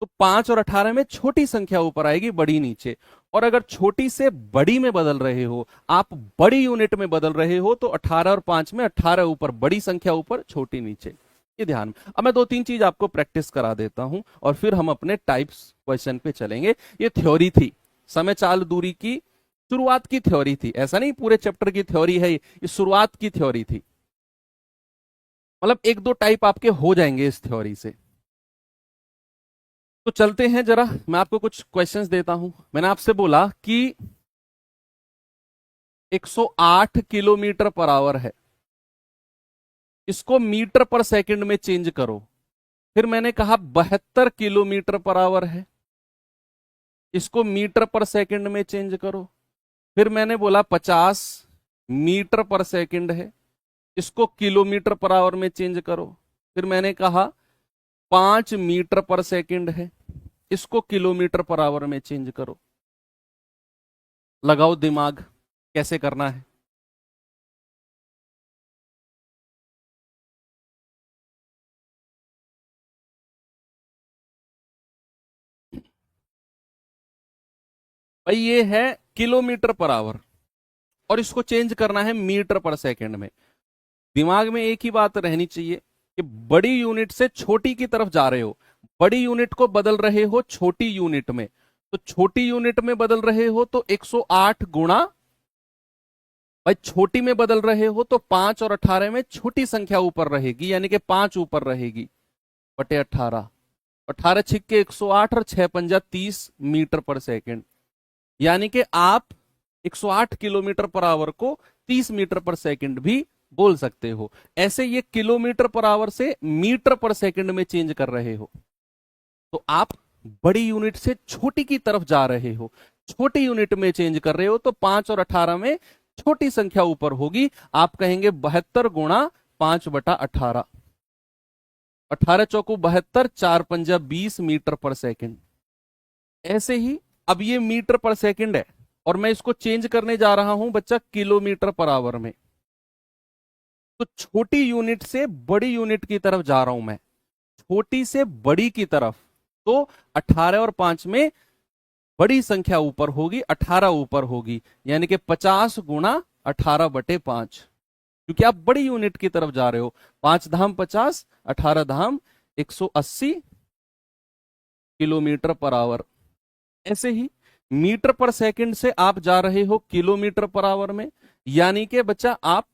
तो 5 और 18 में छोटी संख्या ऊपर आएगी, बड़ी नीचे। और अगर छोटी से बड़ी में बदल रहे हो, आप बड़ी यूनिट में बदल रहे हो तो 18 और 5 में 18 ऊपर, बड़ी संख्या ऊपर, छोटी नीचे। ये ध्यान। अब मैं 2-3 चीज आपको प्रैक्टिस करा देता हूं और फिर हम अपने टाइप्स क्वेश्चन पे चलेंगे। ये थ्योरी थी, समय चाल दूरी की शुरुआत की थ्योरी थी। ऐसा नहीं पूरे चैप्टर की थ्योरी है, ये शुरुआत की थ्योरी थी। मतलब 1-2 टाइप आपके हो जाएंगे इस थ्योरी से। तो चलते हैं जरा, मैं आपको कुछ क्वेश्चंस देता हूं। मैंने आपसे बोला कि 108 किलोमीटर पर आवर है, इसको मीटर पर सेकंड में चेंज करो। फिर मैंने कहा 72 किलोमीटर पर आवर है, इसको मीटर पर सेकंड में चेंज करो। फिर मैंने बोला 50 मीटर पर सेकंड है, इसको किलोमीटर पर आवर में चेंज करो। फिर मैंने कहा 5 मीटर पर सेकंड है, इसको किलोमीटर पर आवर में चेंज करो। लगाओ दिमाग, कैसे करना है। भाई ये है किलोमीटर पर आवर और इसको चेंज करना है मीटर पर सेकंड में। दिमाग में एक ही बात रहनी चाहिए कि बड़ी यूनिट से छोटी की तरफ जा रहे हो, बड़ी यूनिट को बदल रहे हो छोटी यूनिट में। तो छोटी यूनिट में बदल रहे हो तो 108 गुणा, भाई छोटी में बदल रहे हो तो 5 और 18 में छोटी संख्या ऊपर रहेगी, यानी कि 5 ऊपर रहेगी, बटे 18। 18 छिक्के 108 और 6 पंजा 30 मीटर पर सेकंड। यानी कि आप 108 किलोमीटर पर आवर को 30 मीटर पर सेकंड भी बोल सकते हो। ऐसे ये किलोमीटर पर आवर से मीटर पर सेकंड में चेंज कर रहे हो तो आप बड़ी यूनिट से छोटी की तरफ जा रहे हो, छोटी यूनिट में चेंज कर रहे हो तो 5 और 18 में छोटी संख्या ऊपर होगी। आप कहेंगे 72 गुणा 5/18। 18 चौको 72, 4 पंजा 20 मीटर पर सेकंड। ऐसे ही अब ये मीटर पर सेकंड है और मैं इसको चेंज करने जा रहा हूं बच्चा किलोमीटर पर आवर में। तो छोटी यूनिट से बड़ी यूनिट की तरफ जा रहा हूं मैं, छोटी से बड़ी की तरफ। तो 18 और 5 में बड़ी संख्या ऊपर होगी, 18 ऊपर होगी, यानी कि 50 गुणा 18/5, क्योंकि आप बड़ी यूनिट की तरफ जा रहे हो। 5 धाम 50, 18 धाम 180 किलोमीटर पर आवर। ऐसे ही मीटर पर सेकंड से आप जा रहे हो किलोमीटर पर आवर में, यानी कि बच्चा आप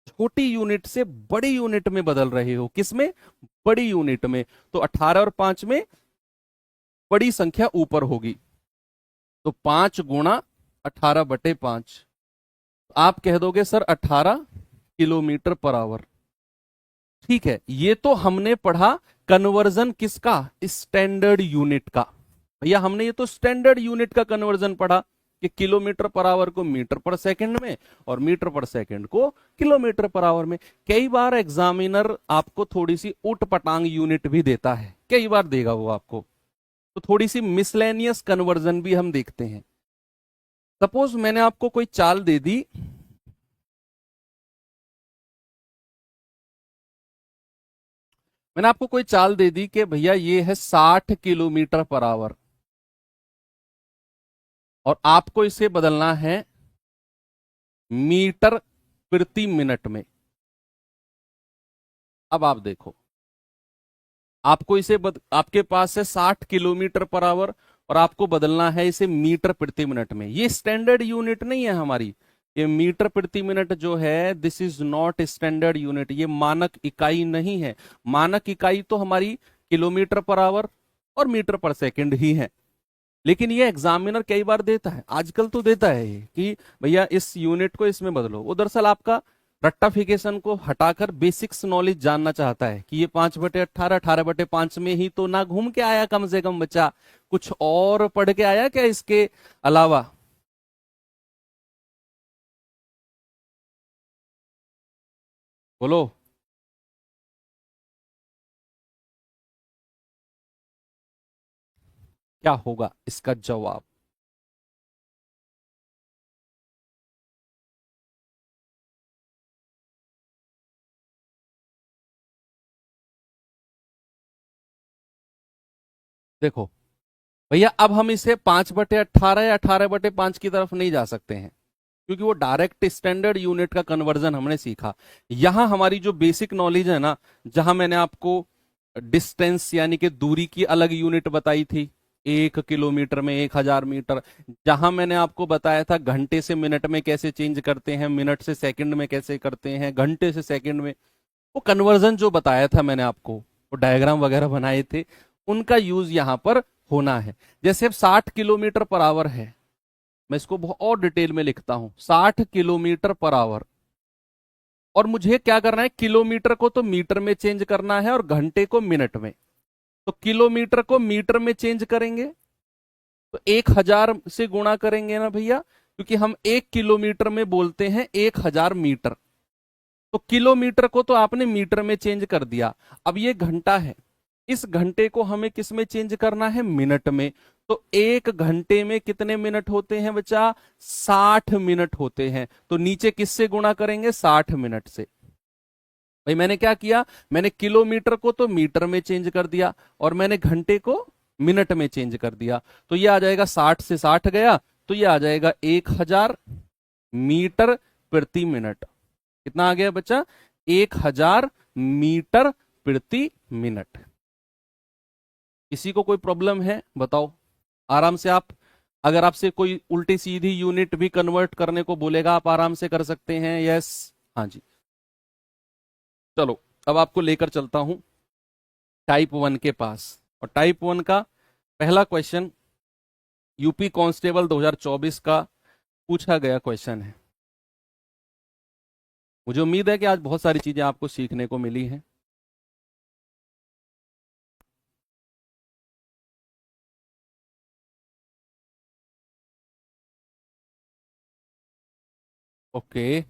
छोटी यूनिट से बड़ी यूनिट में बदल रहे हो। किसमें? बड़ी यूनिट में। तो 18 और 5 में बड़ी संख्या ऊपर होगी, तो 5 गुणा 18/5। आप कह दोगे सर 18 किलोमीटर पर आवर। ठीक है, ये तो हमने पढ़ा कन्वर्जन किसका? स्टैंडर्ड यूनिट का। भैया हमने ये तो स्टैंडर्ड यूनिट का कन्वर्जन पढ़ा कि किलोमीटर पर आवर को मीटर पर सेकंड में और मीटर पर सेकंड को किलोमीटर पर आवर में। कई बार एग्जामिनर आपको थोड़ी सी उट पटांग यूनिट भी देता है, कई बार देगा वो आपको। तो थोड़ी सी मिसलेनियस कन्वर्जन भी हम देखते हैं। सपोज मैंने आपको कोई चाल दे दी, मैंने आपको कोई चाल दे दी कि भैया ये है 60 किलोमीटर पर आवर और आपको इसे बदलना है मीटर प्रति मिनट में। अब आप देखो आपको इसे आपके पास है 60 किलोमीटर पर आवर और आपको बदलना है इसे मीटर प्रति मिनट में। ये स्टैंडर्ड यूनिट नहीं है हमारी, ये मीटर प्रति मिनट जो है this is not standard unit, ये मानक इकाई नहीं है। मानक इकाई तो हमारी किलोमीटर पर आवर और मीटर पर सेकंड ही है। लेकिन ये एग्जामिनर कई बार देता है, आजकल तो देता है ये कि भैया इस यूनिट को इसमें बदलो। वो दरअसल आपका रट्टाफिकेशन को हटाकर बेसिक्स नॉलेज जानना चाहता है कि ये 5/18, 18/5 में ही तो ना घूम के आया कम से कम बच्चा, कुछ और पढ़ के आया क्या इसके अलावा? बोलो। क्या होगा इसका जवाब? देखो भैया, अब हम इसे 5/18 या 18/5 की तरफ नहीं जा सकते हैं, क्योंकि वो डायरेक्ट स्टैंडर्ड यूनिट का कन्वर्जन हमने सीखा। यहां हमारी जो बेसिक नॉलेज है ना, जहां मैंने आपको डिस्टेंस यानी कि दूरी की अलग यूनिट बताई थी, 1 किलोमीटर में 1000 मीटर, जहां मैंने आपको बताया था घंटे से मिनट में कैसे चेंज करते हैं, मिनट से सेकंड में कैसे करते हैं, घंटे से सेकंड में, वो कन्वर्जन जो बताया था मैंने आपको, वो डायग्राम वगैरह बनाए थे, उनका यूज यहां पर होना है। जैसे अब 60 किलोमीटर पर आवर है, मैं इसको बहुत और डिटेल में लिखता हूं, 60 किलोमीटर पर आवर, और मुझे क्या करना है, किलोमीटर को तो मीटर में चेंज करना है और घंटे को मिनट में। तो किलोमीटर को मीटर में चेंज करेंगे तो 1000 से गुणा करेंगे ना भैया, क्योंकि हम 1 किलोमीटर में बोलते हैं 1000 मीटर। तो किलोमीटर को तो आपने मीटर में चेंज कर दिया। अब ये घंटा है, इस घंटे को हमें किस में चेंज करना है, मिनट में। तो 1 घंटे में कितने मिनट होते हैं बच्चा, 60 मिनट होते हैं। तो नीचे किससे गुणा करेंगे, 60 मिनट से। भाई मैंने क्या किया, मैंने किलोमीटर को तो मीटर में चेंज कर दिया और मैंने घंटे को मिनट में चेंज कर दिया। तो ये आ जाएगा 60 से 60 गया, तो ये आ जाएगा 1000 मीटर प्रति मिनट। कितना आ गया बच्चा, 1000 मीटर प्रति मिनट। किसी को कोई प्रॉब्लम है बताओ, आराम से आप, अगर आपसे कोई उल्टी सीधी यूनिट भी कन्वर्ट करने को बोलेगा आप आराम से कर सकते हैं। यस, हाँ जी। चलो अब आपको लेकर चलता हूं टाइप 1 के पास, और टाइप 1 का पहला क्वेश्चन यूपी कांस्टेबल 2024 का पूछा गया क्वेश्चन है। मुझे उम्मीद है कि आज बहुत सारी चीजें आपको सीखने को मिली हैं। ओके,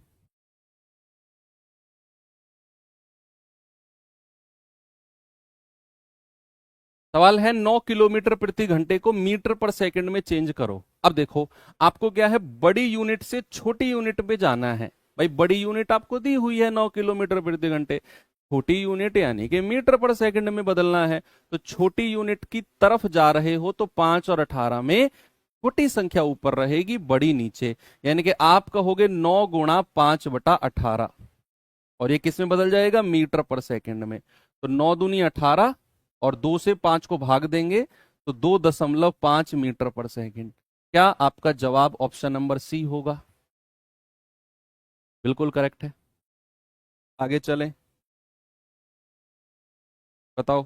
सवाल है 9 किलोमीटर प्रति घंटे को मीटर पर सेकंड में चेंज करो। अब देखो, आपको क्या है, बड़ी यूनिट से छोटी यूनिट पे जाना है। भाई बड़ी यूनिट आपको दी हुई है 9 किलोमीटर प्रति घंटे, छोटी यूनिट यानी कि मीटर पर सेकंड में बदलना है। तो छोटी यूनिट की तरफ जा रहे हो तो 5 और 18 में छोटी संख्या ऊपर रहेगी, बड़ी नीचे, यानी कि आप कहोगे 9 × 5/18, और ये किस में बदल जाएगा, मीटर पर सेकंड में। तो 9 दूनी 18 और 2 से 5 को भाग देंगे तो 2.5 मीटर पर सेकंड। क्या आपका जवाब ऑप्शन नंबर सी होगा? बिल्कुल करेक्ट है। आगे चलें, बताओ।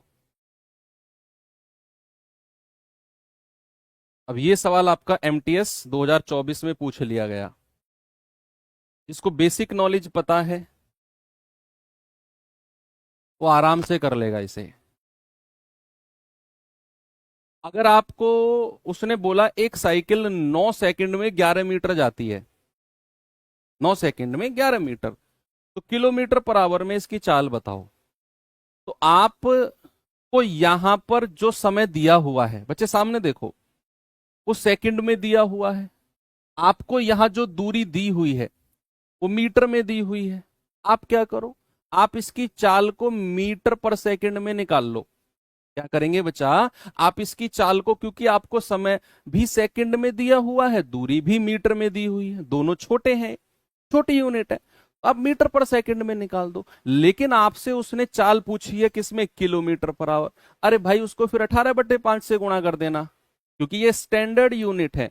अब ये सवाल आपका एमटीएस 2024 में पूछ लिया गया। जिसको बेसिक नॉलेज पता है वो आराम से कर लेगा इसे। अगर आपको उसने बोला एक साइकिल 9 सेकंड में 11 मीटर जाती है, 9 सेकंड में 11 मीटर, तो किलोमीटर पर आवर में इसकी चाल बताओ। तो आप को यहां पर जो समय दिया हुआ है बच्चे सामने देखो, वो सेकंड में दिया हुआ है। आपको यहां जो दूरी दी हुई है वो मीटर में दी हुई है। आप क्या करो, आप इसकी चाल को मीटर पर सेकंड में निकाल लो। क्या करेंगे बच्चा, आप इसकी चाल को, क्योंकि आपको समय भी सेकंड में दिया हुआ है, दूरी भी मीटर में दी हुई है, दोनों छोटे हैं, छोटी यूनिट है, आप मीटर पर सेकंड में निकाल दो। लेकिन आपसे उसने चाल पूछी है किसमें, किलोमीटर पर आवर। अरे भाई उसको फिर 18/5 से गुणा कर देना, क्योंकि ये स्टैंडर्ड यूनिट है।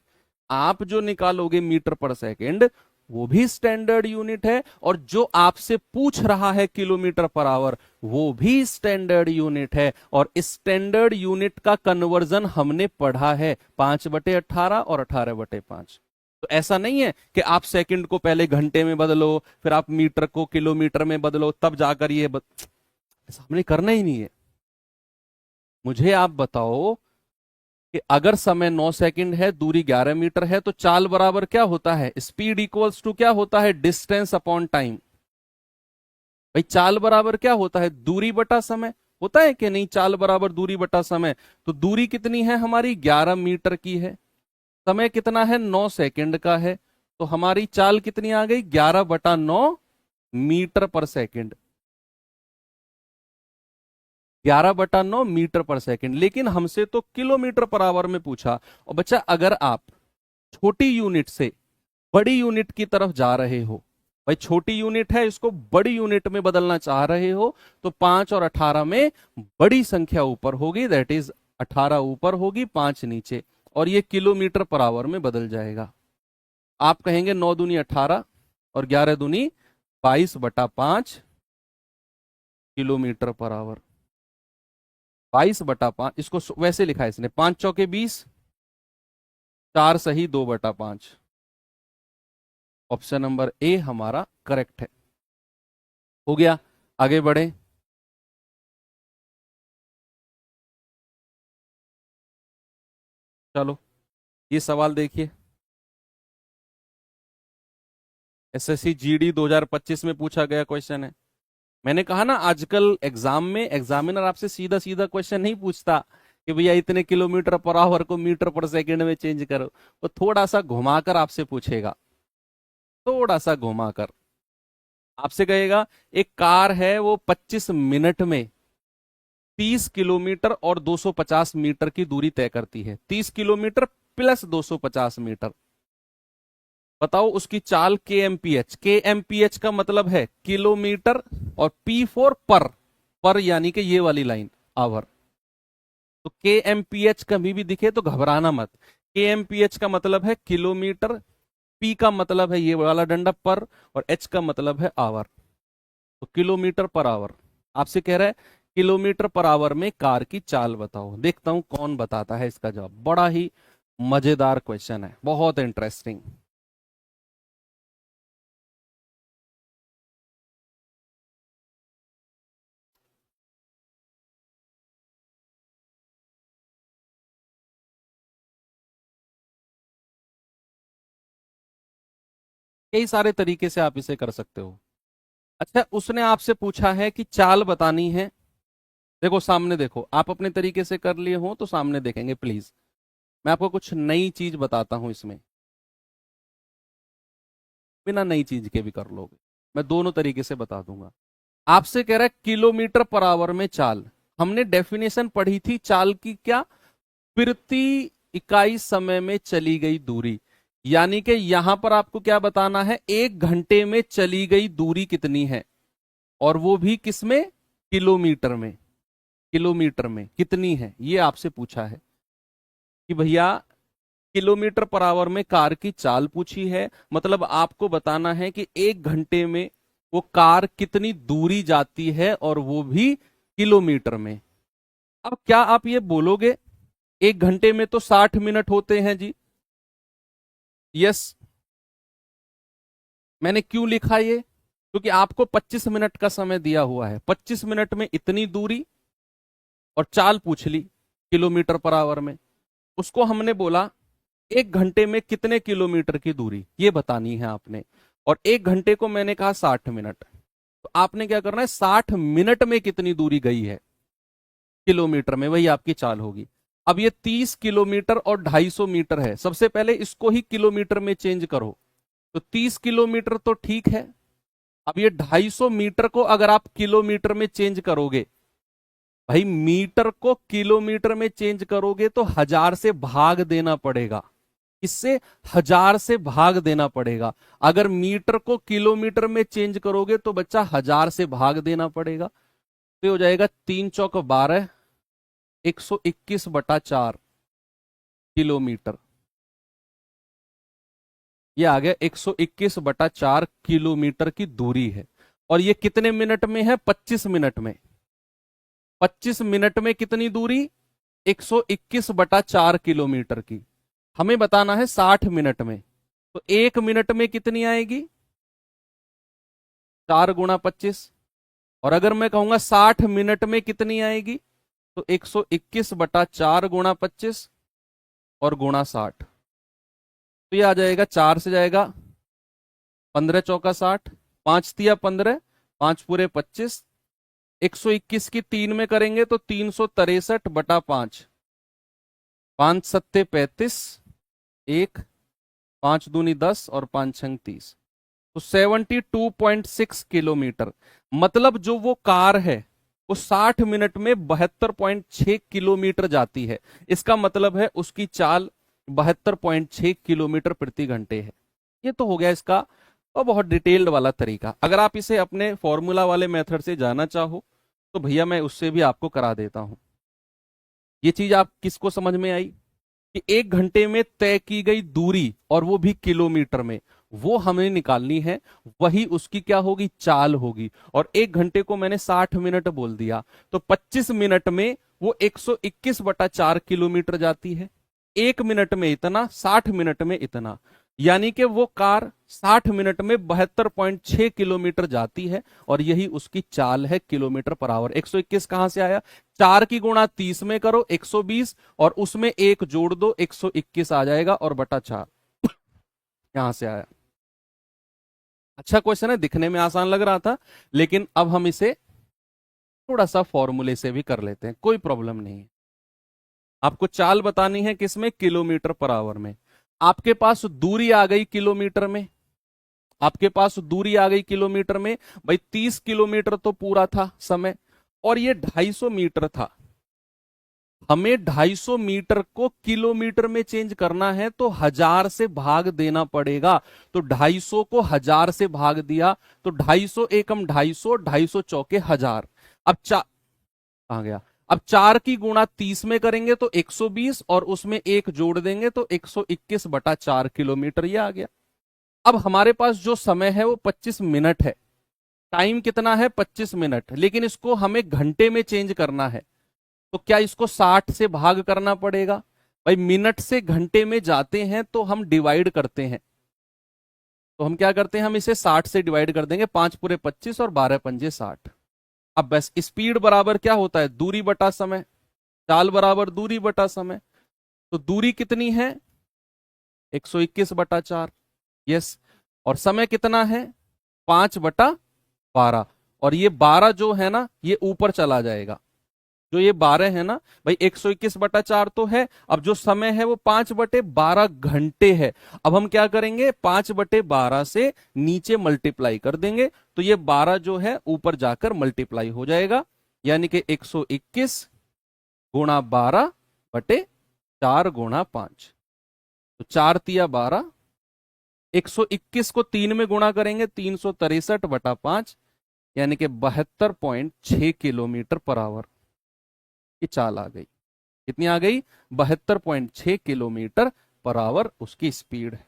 आप जो निकालोगे मीटर पर सेकंड वो भी स्टैंडर्ड यूनिट है, और जो आपसे पूछ रहा है किलोमीटर पर आवर वो भी स्टैंडर्ड यूनिट है। और स्टैंडर्ड यूनिट का कन्वर्जन हमने पढ़ा है 5/18 और 18/5। तो ऐसा नहीं है कि आप सेकंड को पहले घंटे में बदलो, फिर आप मीटर को किलोमीटर में बदलो, तब जाकर ऐसा हमने करना ही नहीं है। मुझे आप बताओ कि अगर समय 9 सेकंड है, दूरी 11 मीटर है, तो चाल बराबर क्या होता है, स्पीड इक्वल्स टू क्या होता है, डिस्टेंस अपॉन टाइम। भाई चाल बराबर क्या होता है, दूरी बटा समय। होता है कि नहीं, चाल बराबर दूरी बटा समय। तो दूरी कितनी है हमारी, 11 मीटर की है। समय कितना है, 9 सेकंड का है। तो हमारी चाल कितनी आ गई, 11/9 मीटर पर सेकंड। 11/9 मीटर पर सेकंड। लेकिन हमसे तो किलोमीटर पर आवर में पूछा। और बच्चा अगर आप छोटी यूनिट से बड़ी यूनिट की तरफ जा रहे हो, भाई छोटी यूनिट है इसको बड़ी यूनिट में बदलना चाह रहे हो, तो 5 और 18 में बड़ी संख्या ऊपर होगी, दैट इज 18 ऊपर होगी 5 नीचे, और ये किलोमीटर पर आवर में बदल जाएगा। आप कहेंगे 9 दूनी 18 और 11 दूनी 22/5 किलोमीटर पर आवर। 22/5 इसको वैसे लिखा है इसने, 5 चौके 20, 4 सही 2/5। ऑप्शन नंबर ए हमारा करेक्ट है। हो गया, आगे बढ़े। चलो ये सवाल देखिए, एसएससी जीडी 2025 में पूछा गया क्वेश्चन है। मैंने कहा ना आजकल एग्जाम में एग्जामिनर आपसे सीधा सीधा क्वेश्चन नहीं पूछता कि भैया इतने किलोमीटर पर आवर को मीटर पर सेकंड में चेंज करो। वो थोड़ा सा घुमाकर आपसे पूछेगा, थोड़ा सा घुमाकर आपसे कहेगा एक कार है वो 25 मिनट में 30 किलोमीटर और 250 मीटर की दूरी तय करती है। 30 किलोमीटर प्लस 250 मीटर। बताओ उसकी चाल के एमपीएच। के एमपीएच का मतलब है किलोमीटर, और पी फोर पर यानी कि ये वाली लाइन आवर। तो के एमपीएच कभी भी दिखे तो घबराना मत। के एमपीएच का मतलब है किलोमीटर, पी का मतलब है ये वाला डंडा पर, और एच का मतलब है आवर। तो किलोमीटर पर आवर आपसे कह रहा है, किलोमीटर पर आवर में कार की चाल बताओ। देखता हूं कौन बताता है इसका जवाब। बड़ा ही मजेदार क्वेश्चन है, बहुत इंटरेस्टिंग। कई सारे तरीके से आप इसे कर सकते हो। अच्छा उसने आपसे पूछा है कि चाल बतानी है। देखो सामने देखो, आप अपने तरीके से कर लिए हो तो सामने देखेंगे प्लीज। मैं आपको कुछ नई चीज बताता हूं इसमें, बिना नई चीज के भी कर लोगे। मैं दोनों तरीके से बता दूंगा। आपसे कह रहा है किलोमीटर पर आवर में चाल। हमने डेफिनेशन पढ़ी थी चाल की, क्या, प्रति इकाई समय में चली गई दूरी। यानी कि यहां पर आपको क्या बताना है, 1 घंटे में चली गई दूरी कितनी है, और वो भी किसमें, किलोमीटर में। किलोमीटर में कितनी है ये आपसे पूछा है कि भैया किलोमीटर पर आवर में कार की चाल पूछी है। मतलब आपको बताना है कि 1 घंटे में वो कार कितनी दूरी जाती है, और वो भी किलोमीटर में। अब क्या आप ये बोलोगे 1 घंटे में तो 60 मिनट होते हैं जी। यस, मैंने क्यों लिखा ये, क्योंकि आपको 25 मिनट का समय दिया हुआ है। 25 मिनट में इतनी दूरी, और चाल पूछ ली किलोमीटर पर आवर में। उसको हमने बोला 1 घंटे में कितने किलोमीटर की दूरी ये बतानी है आपने, और 1 घंटे को मैंने कहा 60 मिनट। तो आपने क्या करना है, 60 मिनट में कितनी दूरी गई है किलोमीटर में, वही आपकी चाल होगी। अब ये 30 किलोमीटर और 250 मीटर है, सबसे पहले इसको ही किलोमीटर में चेंज करो। तो 30 किलोमीटर तो ठीक है। अब ये 250 मीटर को अगर आप किलोमीटर में चेंज करोगे, भाई मीटर को किलोमीटर में चेंज करोगे तो 1000 से भाग देना पड़ेगा। इससे 1000 से भाग देना पड़ेगा। अगर मीटर को किलोमीटर में चेंज करोगे तो बच्चा 1000 से भाग देना पड़ेगा। तो ये हो जाएगा 3 × 4 = 12, 121/4 किलोमीटर। ये आ गया 121/4 किलोमीटर की दूरी है। और ये कितने मिनट में है? 25 मिनट में। 25 मिनट में कितनी दूरी? 121/4 किलोमीटर की। हमें बताना है 60 मिनट में। तो 1 मिनट में कितनी आएगी? 4 × 25। और अगर मैं कहूंगा 60 मिनट में कितनी आएगी, तो 121/4 × 25 और गुणा 60। तो ये आ जाएगा, 4 से जाएगा 15 चौका 60, 5 तिया 15, 5 पूरे 25। 121 की 3 में करेंगे तो 363/5, 5 सत्ते 35, 1, 5 दूनी 10 और 5 छंग 30। तो 72.6 किलोमीटर। मतलब जो वो कार है वो 60 मिनट में 72.6 किलोमीटर जाती है। इसका मतलब है उसकी चाल 72.6 किलोमीटर प्रति घंटे है। ये तो हो गया इसका और बहुत डिटेल्ड वाला तरीका। अगर आप इसे अपने फॉर्मूला वाले मेथड से जाना चाहो तो भैया मैं उससे भी आपको करा देता हूं। ये चीज आप किसको समझ में आई कि 1 घंटे में तय की गई दूरी, और वो भी किलोमीटर में, वो हमें निकालनी है। वही उसकी क्या होगी? चाल होगी। और 1 घंटे को मैंने 60 मिनट बोल दिया, तो 25 मिनट में वो 121/4 किलोमीटर जाती है। 1 मिनट में इतना, 60 मिनट में इतना। यानी कि वो कार 60 मिनट में 72.6 किलोमीटर जाती है, और यही उसकी चाल है किलोमीटर पर आवर। 121 कहां से आया? 4 की गुणा 30 में करो 120, और उसमें 1 जोड़ दो 121 आ जाएगा, और बटा 4 यहां से आया। अच्छा क्वेश्चन है, दिखने में आसान लग रहा था, लेकिन अब हम इसे थोड़ा सा फॉर्मूले से भी कर लेते हैं, कोई प्रॉब्लम नहीं है। आपको चाल बतानी है किसमें? किलोमीटर पर आवर में। आपके पास दूरी आ गई किलोमीटर में। आपके पास दूरी आ गई किलोमीटर में। भाई 30 किलोमीटर तो पूरा था समय, और ये 250 मीटर था। हमें 250 मीटर को किलोमीटर में चेंज करना है, तो 1000 से भाग देना पड़ेगा। तो 250 को 1000 से भाग दिया, तो 250 एकम 250, 250 चौके 1000। अब आ गया। अब 4 की गुणा 30 में करेंगे तो 120, और उसमें 1 जोड़ देंगे तो 121/4 किलोमीटर, ये आ गया। अब हमारे पास जो समय है वो 25 मिनट है। टाइम कितना है? 25 मिनट। लेकिन इसको हमें घंटे में चेंज करना है, तो क्या इसको 60 से भाग करना पड़ेगा? भाई मिनट से घंटे में जाते हैं तो हम डिवाइड करते हैं। तो हम क्या करते हैं? हम इसे 60 से डिवाइड कर देंगे। 5 पूरे 25 और 12 पंजे 60। अब बस स्पीड बराबर क्या होता है? दूरी बटा समय। चाल बराबर दूरी बटा समय। तो दूरी कितनी है? 121/4। यस। और समय कितना है? 5/12। और ये 12 जो है ना, ये ऊपर चला जाएगा। जो ये 12 है ना भाई, 121/4 तो है। अब जो समय है वो 5/12 घंटे है। अब हम क्या करेंगे? 5/12 से नीचे मल्टीप्लाई कर देंगे, तो ये 12 जो है ऊपर जाकर मल्टीप्लाई हो जाएगा। यानी कि 121 गुणा 12/4 गुणा 5। तो 4 तिया 12। 121 को 3 में गुणा करेंगे 363/5, यानी कि 72.6 किलोमीटर पर आवर की चाल आ गई। कितनी आ गई? 72.6 किलोमीटर पर आवर उसकी स्पीड है।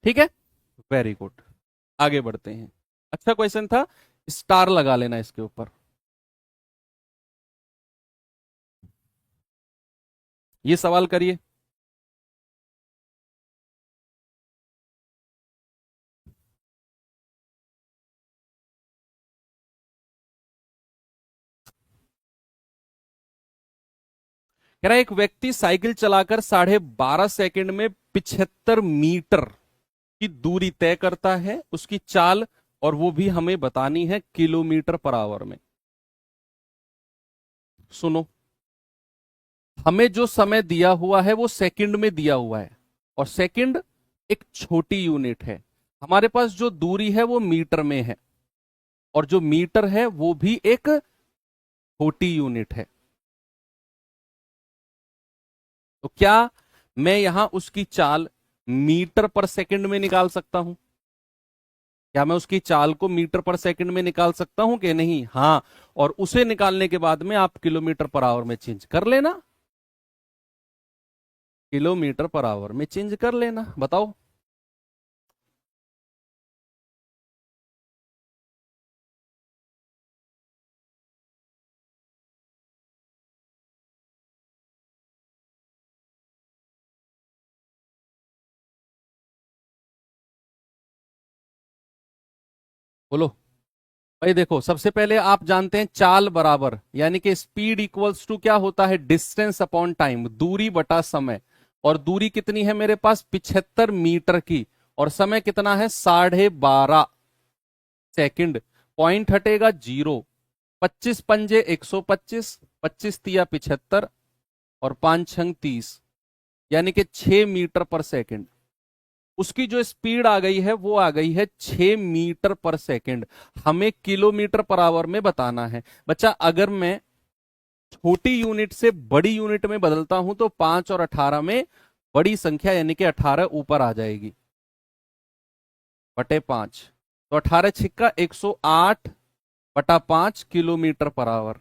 ठीक है, वेरी गुड। आगे बढ़ते हैं। अच्छा क्वेश्चन था, स्टार लगा लेना इसके ऊपर। ये सवाल करिए। कह रहा है, एक व्यक्ति साइकिल चलाकर 12.5 सेकंड में 75 मीटर की दूरी तय करता है। उसकी चाल, और वो भी हमें बतानी है किलोमीटर पर आवर में। सुनो, हमें जो समय दिया हुआ है वो सेकंड में दिया हुआ है, और सेकंड एक छोटी यूनिट है। हमारे पास जो दूरी है वो मीटर में है, और जो मीटर है वो भी एक छोटी यूनिट है। तो क्या मैं यहां उसकी चाल मीटर पर सेकंड में निकाल सकता हूं? क्या मैं उसकी चाल को मीटर पर सेकंड में निकाल सकता हूं कि नहीं? हाँ। और उसे निकालने के बाद में आप किलोमीटर पर आवर में चेंज कर लेना, किलोमीटर पर आवर में चेंज कर लेना। बताओ। बोलो भाई। देखो, सबसे पहले आप जानते हैं चाल बराबर यानी कि स्पीड इक्वल्स टू क्या होता है? डिस्टेंस अपॉन टाइम, दूरी बटा समय। और दूरी कितनी है मेरे पास? 75 मीटर की। और समय कितना है? 12.5 सेकंड। पॉइंट हटेगा 0। 25 पंजे 125, 25 तिया 75, और 5 छंग 30, यानी कि 6 मीटर पर सेकंड। उसकी जो स्पीड आ गई है वो आ गई है 6 मीटर पर सेकंड। हमें किलोमीटर पर आवर में बताना है। बच्चा, अगर मैं छोटी यूनिट से बड़ी यूनिट में बदलता हूं तो 5 और 18 में बड़ी संख्या यानी कि 18 ऊपर आ जाएगी, बटे 5। तो 18 छिक्का 108/5 किलोमीटर पर आवर।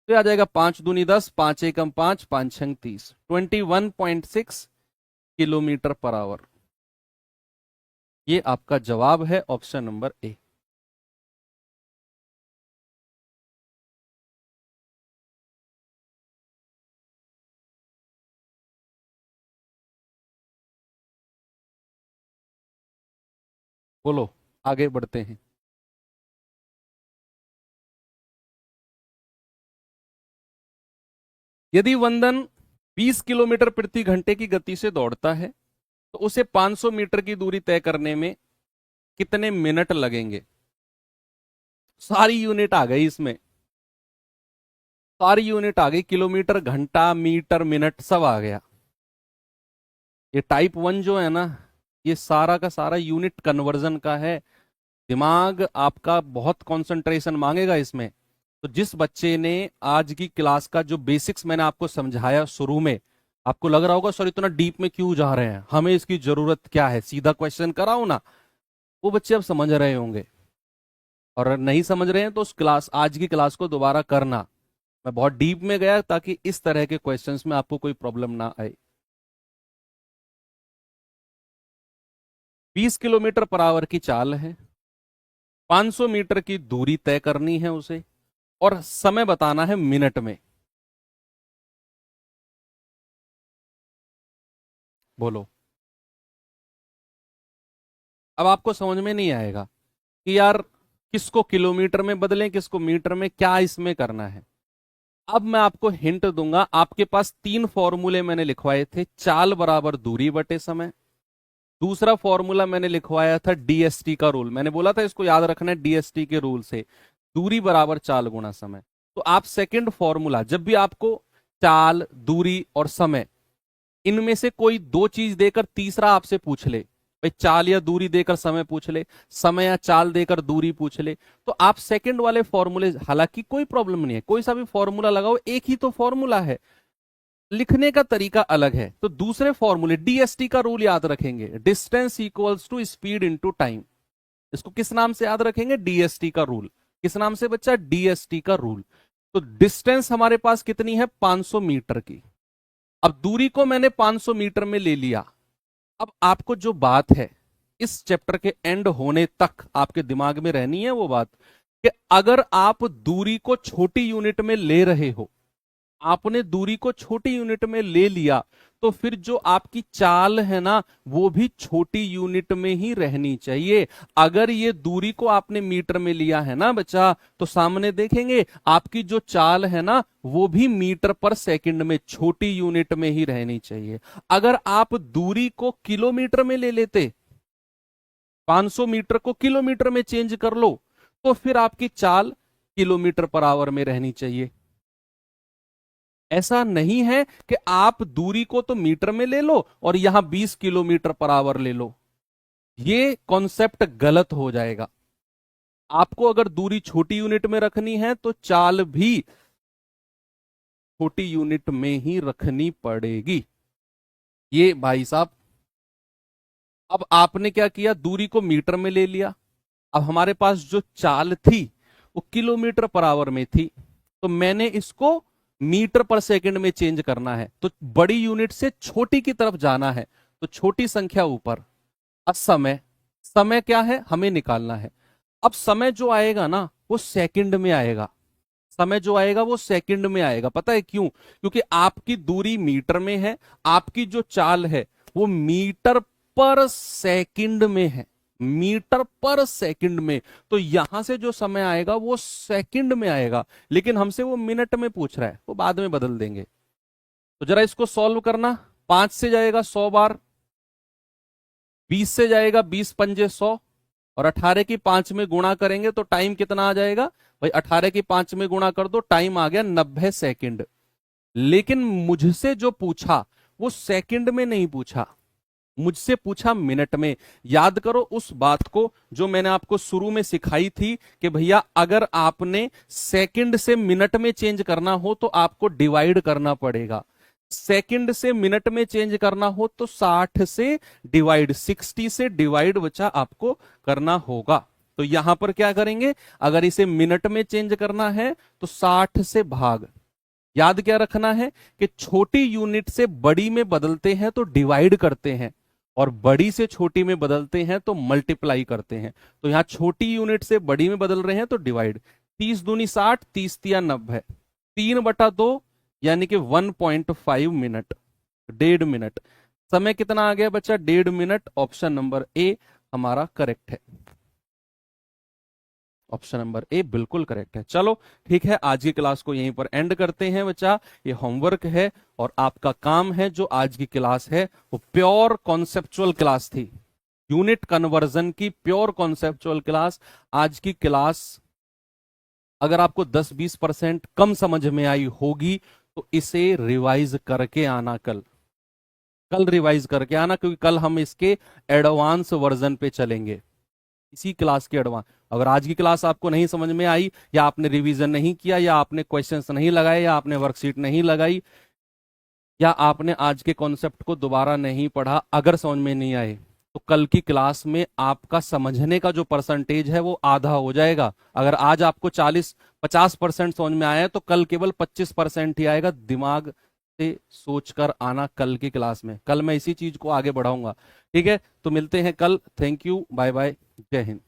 तो आ जाएगा 5 दूनी 10, 5 एकम 5, 5 छंग 30, 21.6 किलोमीटर पर आवर। ये आपका जवाब है, ऑप्शन नंबर ए। बोलो, आगे बढ़ते हैं। यदि वंदन 20 किलोमीटर प्रति घंटे की गति से दौड़ता है तो उसे 500 मीटर की दूरी तय करने में कितने मिनट लगेंगे? सारी यूनिट आ गई इसमें, सारी यूनिट आ गई। किलोमीटर, घंटा, मीटर, मिनट सब आ गया। ये टाइप 1 जो है ना, ये सारा का सारा यूनिट कन्वर्जन का है। दिमाग आपका बहुत कंसंट्रेशन मांगेगा इसमें। तो जिस बच्चे ने आज की क्लास का जो बेसिक्स मैंने आपको समझाया शुरू में, आपको लग रहा होगा सर इतना डीप में क्यों जा रहे हैं, हमें इसकी जरूरत क्या है, सीधा क्वेश्चन कराओ ना। वो बच्चे अब समझ रहे होंगे। और अगर नहीं समझ रहे हैं तो उस क्लास, आज की क्लास को दोबारा करना। मैं बहुत डीप में गया ताकि इस तरह के क्वेश्चंस में आपको कोई प्रॉब्लम ना आए। 20 किलोमीटर पर आवर की चाल है, 500 मीटर की दूरी तय करनी है उसे, और समय बताना है मिनट में। बोलो। अब आपको समझ में नहीं आएगा कि यार किसको किलोमीटर में बदलें, किसको मीटर में, क्या इसमें करना है। अब मैं आपको हिंट दूंगा। आपके पास 3 फॉर्मूले मैंने लिखवाए थे। चाल बराबर दूरी बटे समय। दूसरा फॉर्मूला मैंने लिखवाया था डीएसटी का रूल। मैंने बोला था इसको याद रखना है डीएसटी के रूल से, दूरी बराबर चाल गुणा समय। तो आप सेकंड फॉर्मूला, जब भी आपको चाल, दूरी और समय, इनमें से कोई दो चीज देकर तीसरा आपसे पूछ ले, भाई चाल या दूरी देकर समय पूछ ले, समय या चाल देकर दूरी पूछ ले, तो आप सेकंड वाले फॉर्मूले, हालांकि कोई प्रॉब्लम नहीं है, कोई सा भी फॉर्मूला लगाओ, एक ही तो फॉर्मूला है, लिखने का तरीका अलग है। तो दूसरे फॉर्मूले डीएसटी का रूल याद रखेंगे, distance equals to speed into time. इसको किस नाम से याद रखेंगे? डीएसटी का रूल। किस नाम से बच्चा? डीएसटी का रूल। तो डिस्टेंस हमारे पास कितनी है? 500 मीटर की। अब दूरी को मैंने 500 मीटर में ले लिया। अब आपको जो बात है इस चैप्टर के एंड होने तक आपके दिमाग में रहनी है वो बात, कि अगर आप दूरी को छोटी यूनिट में ले रहे हो, आपने दूरी को छोटी यूनिट में ले लिया, तो फिर जो आपकी चाल है ना वो भी छोटी यूनिट में ही रहनी चाहिए। अगर ये दूरी को आपने मीटर में लिया है ना बच्चा, तो सामने देखेंगे आपकी जो चाल है ना वो भी मीटर पर सेकंड में, छोटी यूनिट में ही रहनी चाहिए। अगर आप दूरी को किलोमीटर में ले लेते, 500 मीटर को किलोमीटर में चेंज कर लो, तो फिर आपकी चाल किलोमीटर पर आवर में रहनी चाहिए। ऐसा नहीं है कि आप दूरी को तो मीटर में ले लो और यहां 20 किलोमीटर पर आवर ले लो, ये कॉन्सेप्ट गलत हो जाएगा। आपको अगर दूरी छोटी यूनिट में रखनी है तो चाल भी छोटी यूनिट में ही रखनी पड़ेगी। ये भाई साहब, अब आपने क्या किया, दूरी को मीटर में ले लिया। अब हमारे पास जो चाल थी वो किलोमीटर पर आवर में थी, तो मैंने इसको मीटर पर सेकंड में चेंज करना है। तो बड़ी यूनिट से छोटी की तरफ जाना है, तो छोटी संख्या ऊपर। अब समय, समय क्या है हमें निकालना है। अब समय जो आएगा ना वो सेकंड में आएगा। समय जो आएगा वो सेकंड में आएगा। पता है क्यों? क्योंकि आपकी दूरी मीटर में है, आपकी जो चाल है वो मीटर पर सेकंड में है, मीटर पर सेकंड में। तो यहां से जो समय आएगा वो सेकंड में आएगा, लेकिन हमसे वो मिनट में पूछ रहा है, वो बाद में बदल देंगे। तो जरा इसको सॉल्व करना। 5 से जाएगा 100 बार, 20 से जाएगा 20 पंजे 100, और 18 की 5 में गुणा करेंगे तो टाइम कितना आ जाएगा भाई? 18 की 5 में गुणा कर दो, टाइम आ गया 90 सेकंड। लेकिन मुझसे जो पूछा वो सेकंड में नहीं पूछा, मुझसे पूछा मिनट में। याद करो उस बात को जो मैंने आपको शुरू में सिखाई थी कि भैया अगर आपने सेकंड से मिनट में चेंज करना हो तो आपको डिवाइड करना पड़ेगा। सेकंड से मिनट में चेंज करना हो तो 60 से डिवाइड, 60 से डिवाइड बच्चा आपको करना होगा। तो यहां पर क्या करेंगे, अगर इसे मिनट में चेंज करना है तो 60 से भाग। याद क्या रखना है कि छोटी यूनिट से बड़ी में बदलते हैं तो डिवाइड करते हैं, और बड़ी से छोटी में बदलते हैं तो मल्टीप्लाई करते हैं। तो यहां छोटी यूनिट से बड़ी में बदल रहे हैं तो डिवाइड। 30 दूनी 60, 30 तिया 90, 3/2 यानी कि 1.5 मिनट, 1.5 मिनट। समय कितना आ गया बच्चा? 1.5 मिनट। ऑप्शन नंबर ए हमारा करेक्ट है। ऑप्शन नंबर ए बिल्कुल करेक्ट है। चलो ठीक है, आज की क्लास को यहीं पर एंड करते हैं बच्चा। ये होमवर्क है और आपका काम है। जो आज की क्लास है वो प्योर कॉन्सेप्चुअल क्लास थी, यूनिट कन्वर्जन की प्योर कॉन्सेप्चुअल क्लास। आज की क्लास अगर आपको 10-20% कम समझ में आई होगी तो इसे रिवाइज करके आना, कल रिवाइज करके आना, क्योंकि कल हम इसके एडवांस वर्जन पे चलेंगे, इसी क्लास के एडवांस। अगर आज की क्लास आपको नहीं समझ में आई, या आपने रिवीजन नहीं किया, या आपने क्वेश्चंस नहीं लगाए, या आपने वर्कशीट नहीं लगाई, या आपने आज के कॉन्सेप्ट को दोबारा नहीं पढ़ा, अगर समझ में नहीं आए, तो कल की क्लास में आपका समझने का जो परसेंटेज है वो आधा हो जाएगा। अगर आज आपको 40-50% समझ में आया है तो कल केवल 25% ही आएगा। दिमाग से सोचकर आना कल की क्लास में, कल मैं इसी चीज को आगे बढ़ाऊंगा। ठीक है, तो मिलते हैं कल। थैंक यू, बाय बाय, जय हिंद।